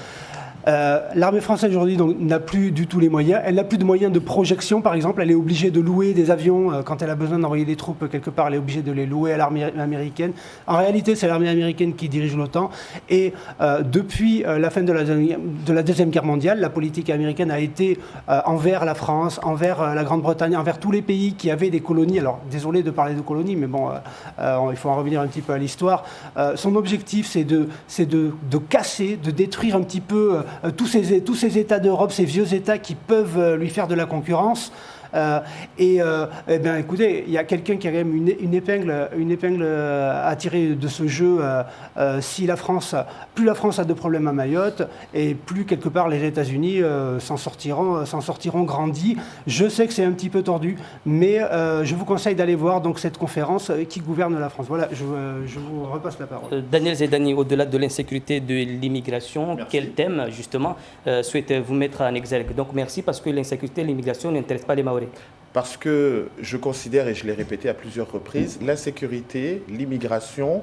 L'armée française aujourd'hui n'a plus du tout les moyens. Elle n'a plus de moyens de projection, par exemple. Elle est obligée de louer des avions. Quand elle a besoin d'envoyer des troupes quelque part, elle est obligée de les louer à l'armée américaine. En réalité, c'est l'armée américaine qui dirige l'OTAN. Et depuis la fin de la Deuxième Guerre mondiale, la politique américaine a été envers la France, envers la Grande-Bretagne, envers tous les pays qui avaient des colonies. Alors, désolé de parler de colonies, mais bon, il faut en revenir un petit peu à l'histoire. Son objectif, c'est de casser, de détruire un petit peu tous ces États d'Europe, ces vieux États qui peuvent lui faire de la concurrence. Eh bien, écoutez, il y a quelqu'un qui a quand même une épingle à tirer de ce jeu. Si plus la France a de problèmes à Mayotte, et plus quelque part les États-Unis s'en sortiront grandis. Je sais que c'est un petit peu tordu, mais je vous conseille d'aller voir donc cette conférence qui gouverne la France. Voilà, je vous repasse la parole. Daniel Zedani, au-delà de l'insécurité de l'immigration, quel thème justement souhaitez-vous mettre en exergue? Donc merci, parce que l'insécurité et l'immigration n'intéressent pas les Mahorais. Parce que je considère, et je l'ai répété à plusieurs reprises, l'insécurité, l'immigration,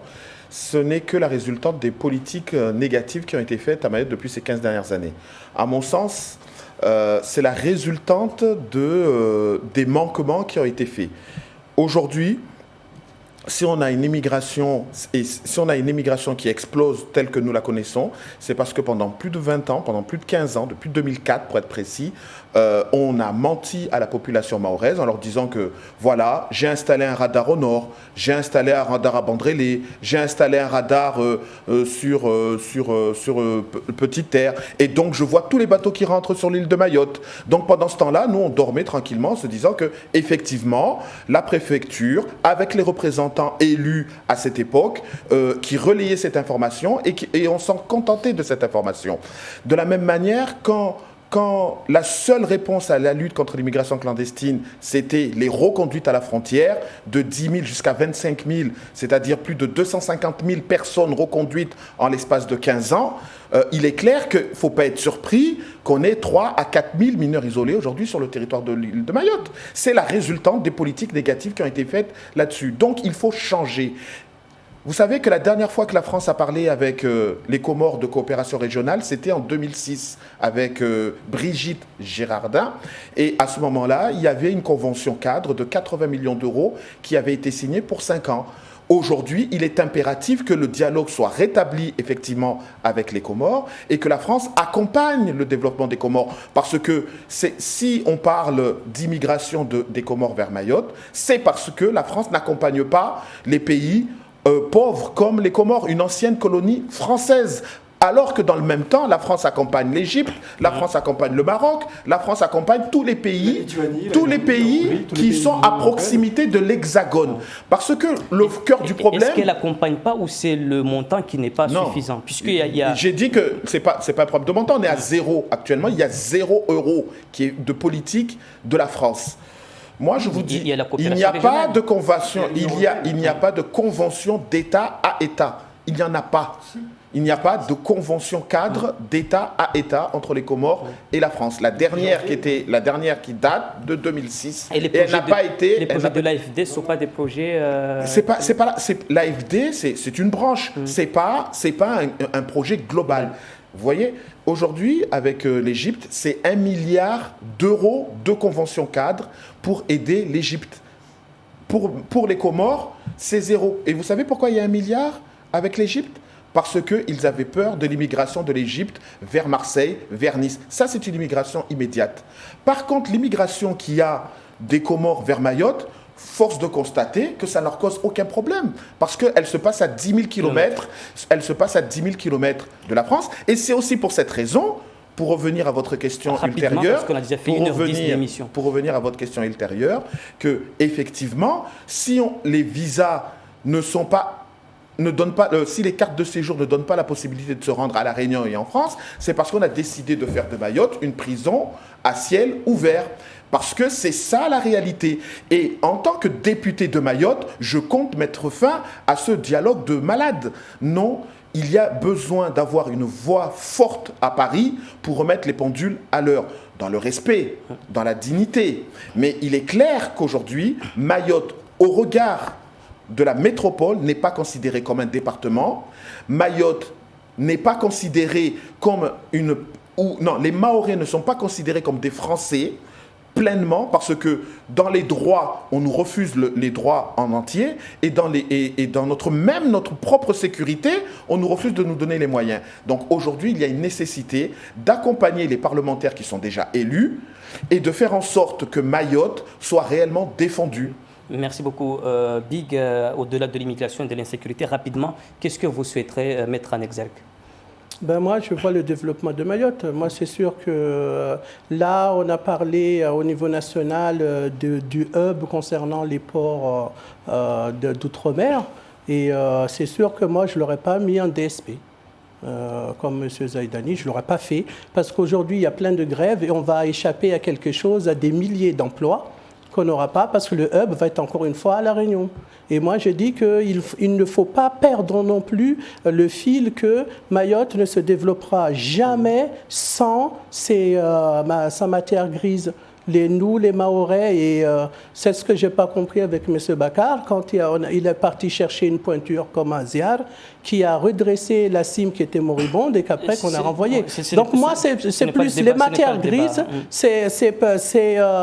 ce n'est que la résultante des politiques négatives qui ont été faites à Mayotte depuis ces 15 dernières années. À mon sens, c'est la résultante des manquements qui ont été faits. Aujourd'hui, si on a une immigration qui explose telle que nous la connaissons, c'est parce que pendant plus de 20 ans, pendant plus de 15 ans, depuis 2004 pour être précis, on a menti à la population mahoraise en leur disant que voilà, j'ai installé un radar au nord, j'ai installé un radar à Bandrélé, j'ai installé un radar sur Petite Terre, et donc je vois tous les bateaux qui rentrent sur l'île de Mayotte. Donc pendant ce temps-là, nous on dormait tranquillement en se disant que effectivement la préfecture, avec les représentants élus à cette époque, qui relayaient cette information et on s'en contentait de cette information. De la même manière, quand la seule réponse à la lutte contre l'immigration clandestine, c'était les reconduites à la frontière, de 10 000 jusqu'à 25 000, c'est-à-dire plus de 250 000 personnes reconduites en l'espace de 15 ans, il est clair qu'il ne faut pas être surpris qu'on ait 3 à 4 000 mineurs isolés aujourd'hui sur le territoire de l'île de Mayotte. C'est la résultante des politiques négatives qui ont été faites là-dessus. Donc il faut changer. Vous savez que la dernière fois que la France a parlé avec les Comores de coopération régionale, c'était en 2006 avec Brigitte Girardin. Et à ce moment-là, il y avait une convention cadre de 80 millions d'euros qui avait été signée pour 5 ans. Aujourd'hui, il est impératif que le dialogue soit rétabli effectivement avec les Comores et que la France accompagne le développement des Comores. Parce que si on parle d'immigration des Comores vers Mayotte, c'est parce que la France n'accompagne pas les pays pauvres comme les Comores, une ancienne colonie française. Alors que dans le même temps, la France accompagne l'Égypte, la France accompagne le Maroc, la France accompagne tous les pays, qui sont à proximité de l'Hexagone. Parce que le cœur du problème... Est-ce qu'elle n'accompagne pas ou c'est le montant qui n'est pas suffisant? J'ai dit que ce n'est pas un problème de montant, on est à zéro. Actuellement, il y a 0 € qui est de politique de la France. Moi, je vous dis, il n'y a pas de convention, il n'y a pas de convention d'État à État. Il n'y en a pas. Il n'y a pas de convention cadre d'État à État entre les Comores et la France. La dernière qui date de 2006. Et elle n'a pas été... Les projets de l'AFD ne sont pas des projets... L'AFD, c'est une branche. C'est pas un projet global. Vous voyez, aujourd'hui, avec l'Égypte, c'est 1 milliard d'euros de convention cadre pour aider l'Égypte. Pour les Comores, c'est 0. Et vous savez pourquoi il y a 1 milliard avec l'Égypte? Parce qu'ils avaient peur de l'immigration de l'Égypte vers Marseille, vers Nice. Ça, c'est une immigration immédiate. Par contre, l'immigration qu'il y a des Comores vers Mayotte, force de constater que ça ne leur cause aucun problème. Parce qu'elle se passe à 10 000 km. Elle se passe à 10 000 km de la France. Et c'est aussi pour cette raison, pour revenir à votre question ultérieure, pour revenir à votre question ultérieure, que effectivement, si les visas si les cartes de séjour ne donnent pas la possibilité de se rendre à La Réunion et en France, c'est parce qu'on a décidé de faire de Mayotte une prison à ciel ouvert. Parce que c'est ça la réalité. Et en tant que député de Mayotte, je compte mettre fin à ce dialogue de malades. Non, il y a besoin d'avoir une voix forte à Paris pour remettre les pendules à l'heure, dans le respect, dans la dignité. Mais il est clair qu'aujourd'hui, Mayotte, au regard de la métropole, n'est pas considérée comme un département. Mayotte n'est pas considérée comme les Mahorais ne sont pas considérés comme des Français pleinement, parce que dans les droits, on nous refuse les droits en entier, et dans notre propre sécurité, on nous refuse de nous donner les moyens. Donc aujourd'hui, il y a une nécessité d'accompagner les parlementaires qui sont déjà élus et de faire en sorte que Mayotte soit réellement défendue. Merci beaucoup. Big, au-delà de l'immigration et de l'insécurité, rapidement, qu'est-ce que vous souhaiterez mettre en exergue? Ben moi, je vois le développement de Mayotte. Moi, c'est sûr que là, on a parlé au niveau national du hub concernant les ports d'outre-mer. Et c'est sûr que moi, je ne l'aurais pas mis en DSP. Comme M. Zaïdani, je ne l'aurais pas fait. Parce qu'aujourd'hui, il y a plein de grèves et on va échapper à quelque chose, à des milliers d'emplois qu'on n'aura pas parce que le hub va être encore une fois à La Réunion. Et moi, je dis qu'il ne faut pas perdre non plus le fil que Mayotte ne se développera jamais sans sa matière grise. Nous, les Mahorais, et c'est ce que je n'ai pas compris avec M. Bakar, quand il est parti chercher une pointure comme Aziar, qui a redressé la cime qui était moribonde et qu'après qu'on a renvoyé. Donc moi, c'est plus les matières grises, c'est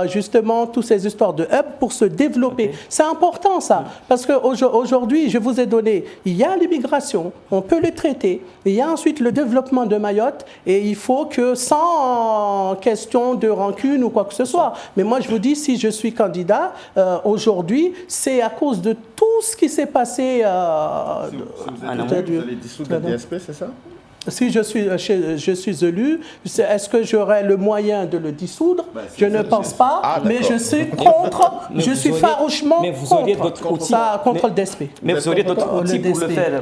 justement toutes ces histoires de hub pour se développer. Okay. C'est important ça, parce qu'aujourd'hui, je vous ai donné, il y a l'immigration, on peut le traiter, il y a ensuite le développement de Mayotte, et il faut que sans question de rancune ou quoi que ce soit, mais moi je vous dis, si je suis candidat aujourd'hui, c'est à cause de tout ce qui s'est passé. Vous allez dissoudre le DSP, c'est ça? Si je suis élu, est-ce que j'aurai le moyen de le dissoudre? Je ne pense pas, mais je suis contre, je suis farouchement contre le DSP. Mais vous auriez d'autres outils pour le faire.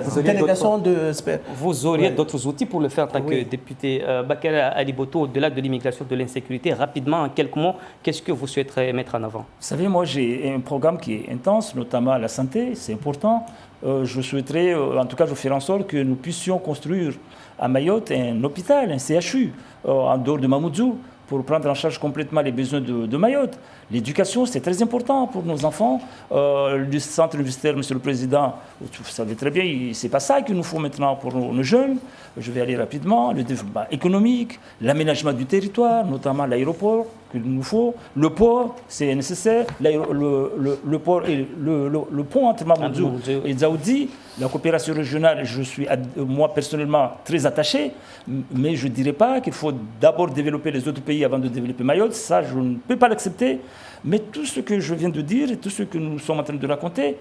Vous auriez d'autres outils pour le faire en tant que député. Bakar Ali Boto, au-delà de l'immigration, de l'insécurité, rapidement, en quelques mots, qu'est-ce que vous souhaiterez mettre en avant? Vous savez, moi j'ai un programme qui est intense, notamment la santé, c'est important. Je souhaiterais, en tout cas, je ferai en sorte que nous puissions construire à Mayotte un hôpital, un CHU, en dehors de Mamoudzou, pour prendre en charge complètement les besoins de Mayotte. L'éducation, c'est très important pour nos enfants. Le centre universitaire, Monsieur le Président, vous savez très bien, c'est pas ça qu'il nous faut maintenant pour nos jeunes. Je vais aller rapidement. Le développement économique, l'aménagement du territoire, notamment l'aéroport qu'il nous faut. Le port, c'est nécessaire. Le port et le pont entre Mamoudzou et Dzaoudi. La coopération régionale, je suis moi personnellement très attaché, mais je ne dirais pas qu'il faut d'abord développer les autres pays avant de développer Mayotte. Ça, je ne peux pas l'accepter. Mais tout ce que je viens de dire et tout ce que nous sommes en train de raconter,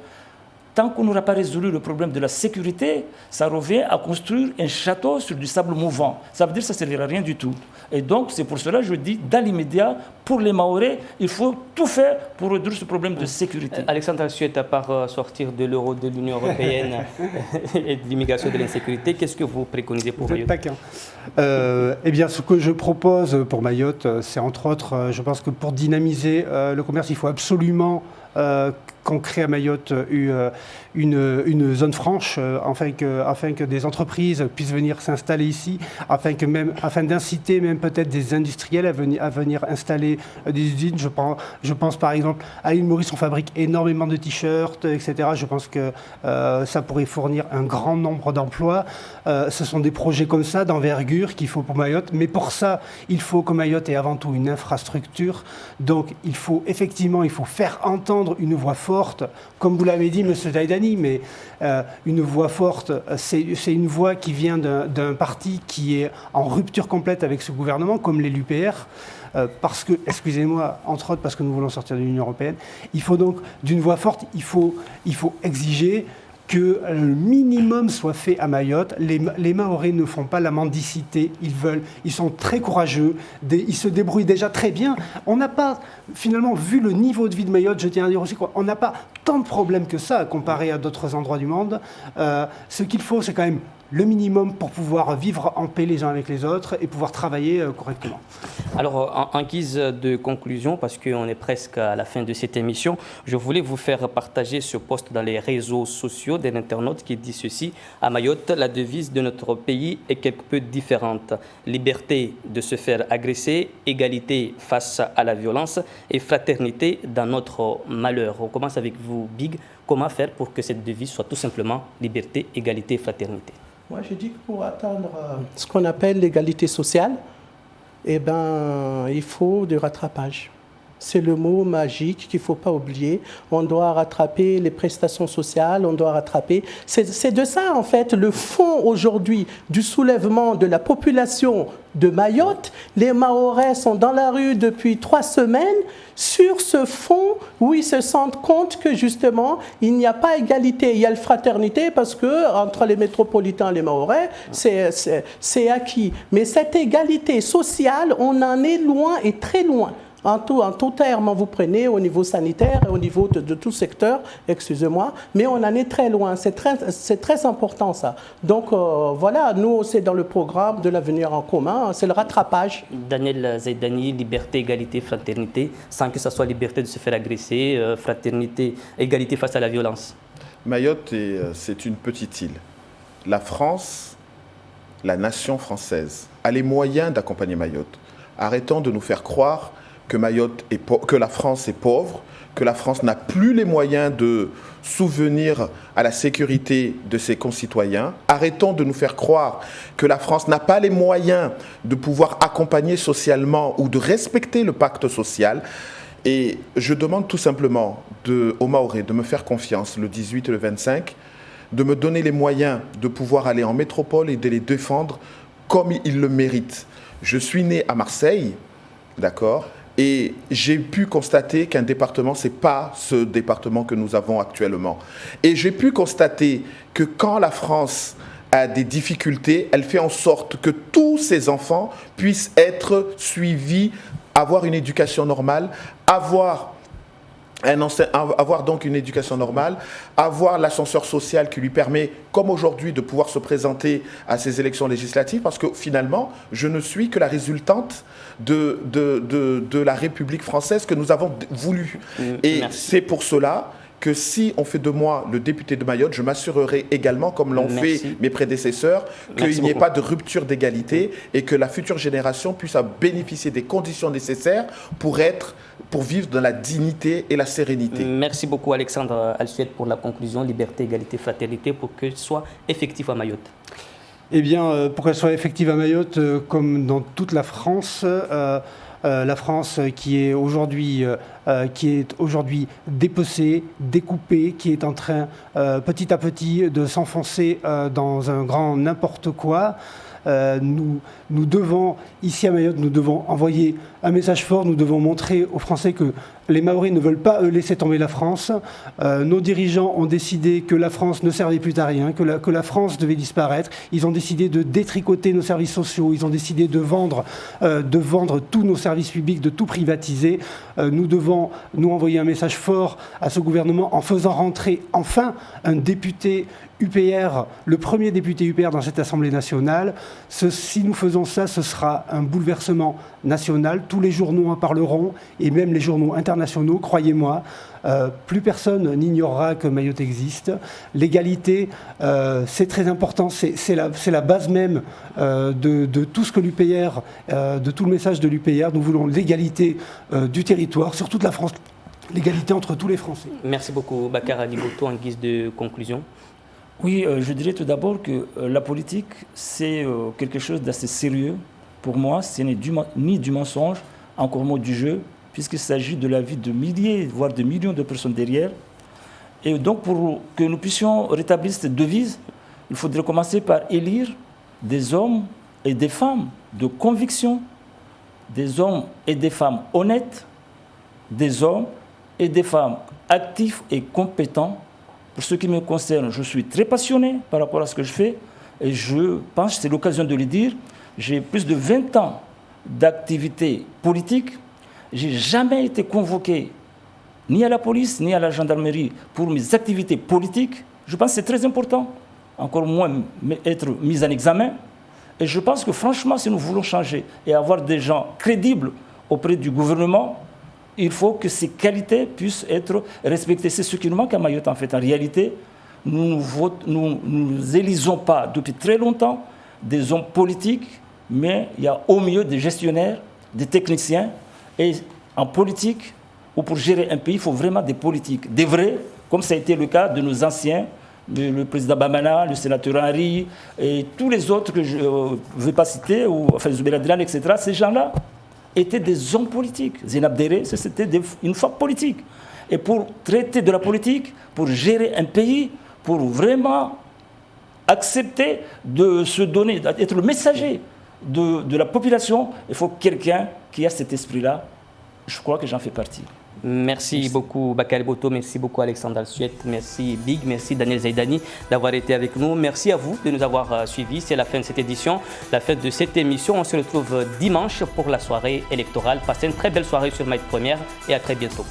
tant qu'on n'aura pas résolu le problème de la sécurité, ça revient à construire un château sur du sable mouvant. Ça veut dire que ça ne servira à rien du tout. Et donc, c'est pour cela que je dis, dans l'immédiat, pour les Mahorais, il faut tout faire pour résoudre ce problème de sécurité. Alexandre Assuet, à part sortir de l'euro, de l'Union européenne et de l'immigration et de l'insécurité, qu'est-ce que vous préconisez pour Mayotte? Eh bien, ce que je propose pour Mayotte, c'est entre autres, je pense que pour dynamiser le commerce, il faut absolument qu'on crée à Mayotte une zone franche afin que des entreprises puissent venir s'installer ici, afin d'inciter même peut-être des industriels à venir installer des usines. Je pense par exemple à l'île Maurice, on fabrique énormément de t-shirts, etc. Je pense que ça pourrait fournir un grand nombre d'emplois. Ce sont des projets comme ça, d'envergure, qu'il faut pour Mayotte. Mais pour ça, il faut que Mayotte ait avant tout une infrastructure. Donc il faut faire entendre une voix forte, comme vous l'avez dit, M. Zaïdani, mais une voix forte, c'est une voix qui vient d'un parti qui est en rupture complète avec ce gouvernement, comme l'est l'UPR. Parce que, excusez-moi, entre autres parce que nous voulons sortir de l'Union européenne, il faut donc d'une voix forte, il faut exiger que le minimum soit fait à Mayotte. Les Mahorais ne font pas la mendicité, ils sont très courageux, ils se débrouillent déjà très bien. On n'a pas, finalement, vu le niveau de vie de Mayotte, je tiens à dire aussi qu'on n'a pas tant de problèmes que ça comparé à d'autres endroits du monde. Ce qu'il faut, c'est quand même le minimum pour pouvoir vivre en paix les uns avec les autres et pouvoir travailler correctement. Alors, en guise de conclusion, parce qu'on est presque à la fin de cette émission, je voulais vous faire partager ce post dans les réseaux sociaux d'un internaute qui dit ceci: à Mayotte, la devise de notre pays est quelque peu différente. Liberté de se faire agresser, égalité face à la violence et fraternité dans notre malheur. On commence avec vous, Big. Comment faire pour que cette devise soit tout simplement liberté, égalité, fraternité? Moi, je dis que pour atteindre ce qu'on appelle l'égalité sociale, il faut du rattrapage. C'est le mot magique qu'il ne faut pas oublier. On doit rattraper les prestations sociales, on doit rattraper... C'est de ça, en fait, le fond aujourd'hui du soulèvement de la population de Mayotte. Les Mahorais sont dans la rue depuis 3 semaines sur ce fond où ils se sentent compte que justement il n'y a pas égalité, il y a la fraternité parce que entre les métropolitains et les Mahorais c'est acquis. Mais cette égalité sociale, on en est loin et très loin. En tout terme, vous prenez au niveau sanitaire, au niveau de tout secteur, excusez-moi, mais on en est très loin. C'est très important ça. Donc voilà, nous c'est dans le programme de l'avenir en commun, c'est le rattrapage. Daniel Zaidani, liberté, égalité, fraternité, sans que ce soit liberté de se faire agresser, fraternité, égalité face à la violence. Mayotte, c'est une petite île. La France, la nation française, a les moyens d'accompagner Mayotte. Arrêtons de nous faire croire que la France est pauvre, que la France n'a plus les moyens de souvenir à la sécurité de ses concitoyens. Arrêtons de nous faire croire que la France n'a pas les moyens de pouvoir accompagner socialement ou de respecter le pacte social. Et je demande tout simplement aux Mahorais de me faire confiance le 18 et le 25, de me donner les moyens de pouvoir aller en métropole et de les défendre comme ils le méritent. Je suis né à Marseille, d'accord ? Et j'ai pu constater qu'un département, ce n'est pas ce département que nous avons actuellement. Et j'ai pu constater que quand la France a des difficultés, elle fait en sorte que tous ses enfants puissent être suivis, avoir une éducation normale, avoir donc une éducation normale, avoir l'ascenseur social qui lui permet, comme aujourd'hui, de pouvoir se présenter à ces élections législatives, parce que finalement, je ne suis que la résultante de la République française que nous avons voulu. Et c'est pour cela que si on fait de moi le député de Mayotte, je m'assurerai également, comme l'ont fait mes prédécesseurs, qu'il n'y ait pas de rupture d'égalité et que la future génération puisse bénéficier des conditions nécessaires pour vivre dans la dignité et la sérénité. Merci beaucoup Alexandre Alsuet pour la conclusion, liberté, égalité, fraternité, pour que ce soit effectif à Mayotte. Eh bien, pour qu'elle soit effective à Mayotte, comme dans toute la France qui est aujourd'hui dépecée, découpée, qui est en train petit à petit de s'enfoncer dans un grand n'importe quoi. Nous devons, ici à Mayotte, nous devons envoyer un message fort, nous devons montrer aux Français que les Mahorais ne veulent pas laisser tomber la France. Nos dirigeants ont décidé que la France ne servait plus à rien, que la France devait disparaître. Ils ont décidé de détricoter nos services sociaux, ils ont décidé de vendre tous nos services publics, de tout privatiser. Nous devons nous envoyer un message fort à ce gouvernement en faisant rentrer enfin un député UPR, le premier député UPR dans cette Assemblée nationale. Si nous faisons ça, ce sera un bouleversement national. Tous les journaux en parleront, et même les journaux internationaux, croyez-moi. Plus personne n'ignorera que Mayotte existe. L'égalité, c'est très important, c'est la base même de tout ce que l'UPR, de tout le message de l'UPR. Nous voulons l'égalité du territoire sur toute la France, l'égalité entre tous les Français. Merci beaucoup, Bakar Aliboto, en guise de conclusion. Oui, je dirais tout d'abord que la politique, c'est quelque chose d'assez sérieux. Pour moi, ce n'est ni du mensonge, encore moins du jeu, puisqu'il s'agit de la vie de milliers, voire de millions de personnes derrière. Et donc, pour que nous puissions rétablir cette devise, il faudrait commencer par élire des hommes et des femmes de conviction, des hommes et des femmes honnêtes, des hommes et des femmes actifs et compétents. Pour ce qui me concerne, je suis très passionné par rapport à ce que je fais et je pense, c'est l'occasion de le dire, j'ai plus de 20 ans d'activité politique. Je n'ai jamais été convoqué ni à la police ni à la gendarmerie pour mes activités politiques. Je pense que c'est très important, encore moins être mis en examen. Et je pense que franchement, si nous voulons changer et avoir des gens crédibles auprès du gouvernement, il faut que ces qualités puissent être respectées. C'est ce qui nous manque à Mayotte, en fait. En réalité, nous élisons pas depuis très longtemps des hommes politiques, mais il y a au mieux des gestionnaires, des techniciens. Et en politique, ou pour gérer un pays, il faut vraiment des politiques, des vrais, comme ça a été le cas de nos anciens, le président Bamana, le sénateur Henry, et tous les autres que je ne vais pas citer, enfin Zoubeir Adrian, etc. Ces gens-là étaient des hommes politiques. Zeynab Déré, c'était une femme politique. Et pour traiter de la politique, pour gérer un pays, pour vraiment accepter de se donner, d'être le messager de la population, il faut quelqu'un qui a cet esprit-là. Je crois que j'en fais partie. Merci beaucoup Bakary Boto, merci beaucoup Alexandre Alsuet, merci Big, merci Daniel Zaidani d'avoir été avec nous. Merci à vous de nous avoir suivis. C'est la fin de cette édition, la fin de cette émission. On se retrouve dimanche pour la soirée électorale. Passez une très belle soirée sur Maït Première et à très bientôt.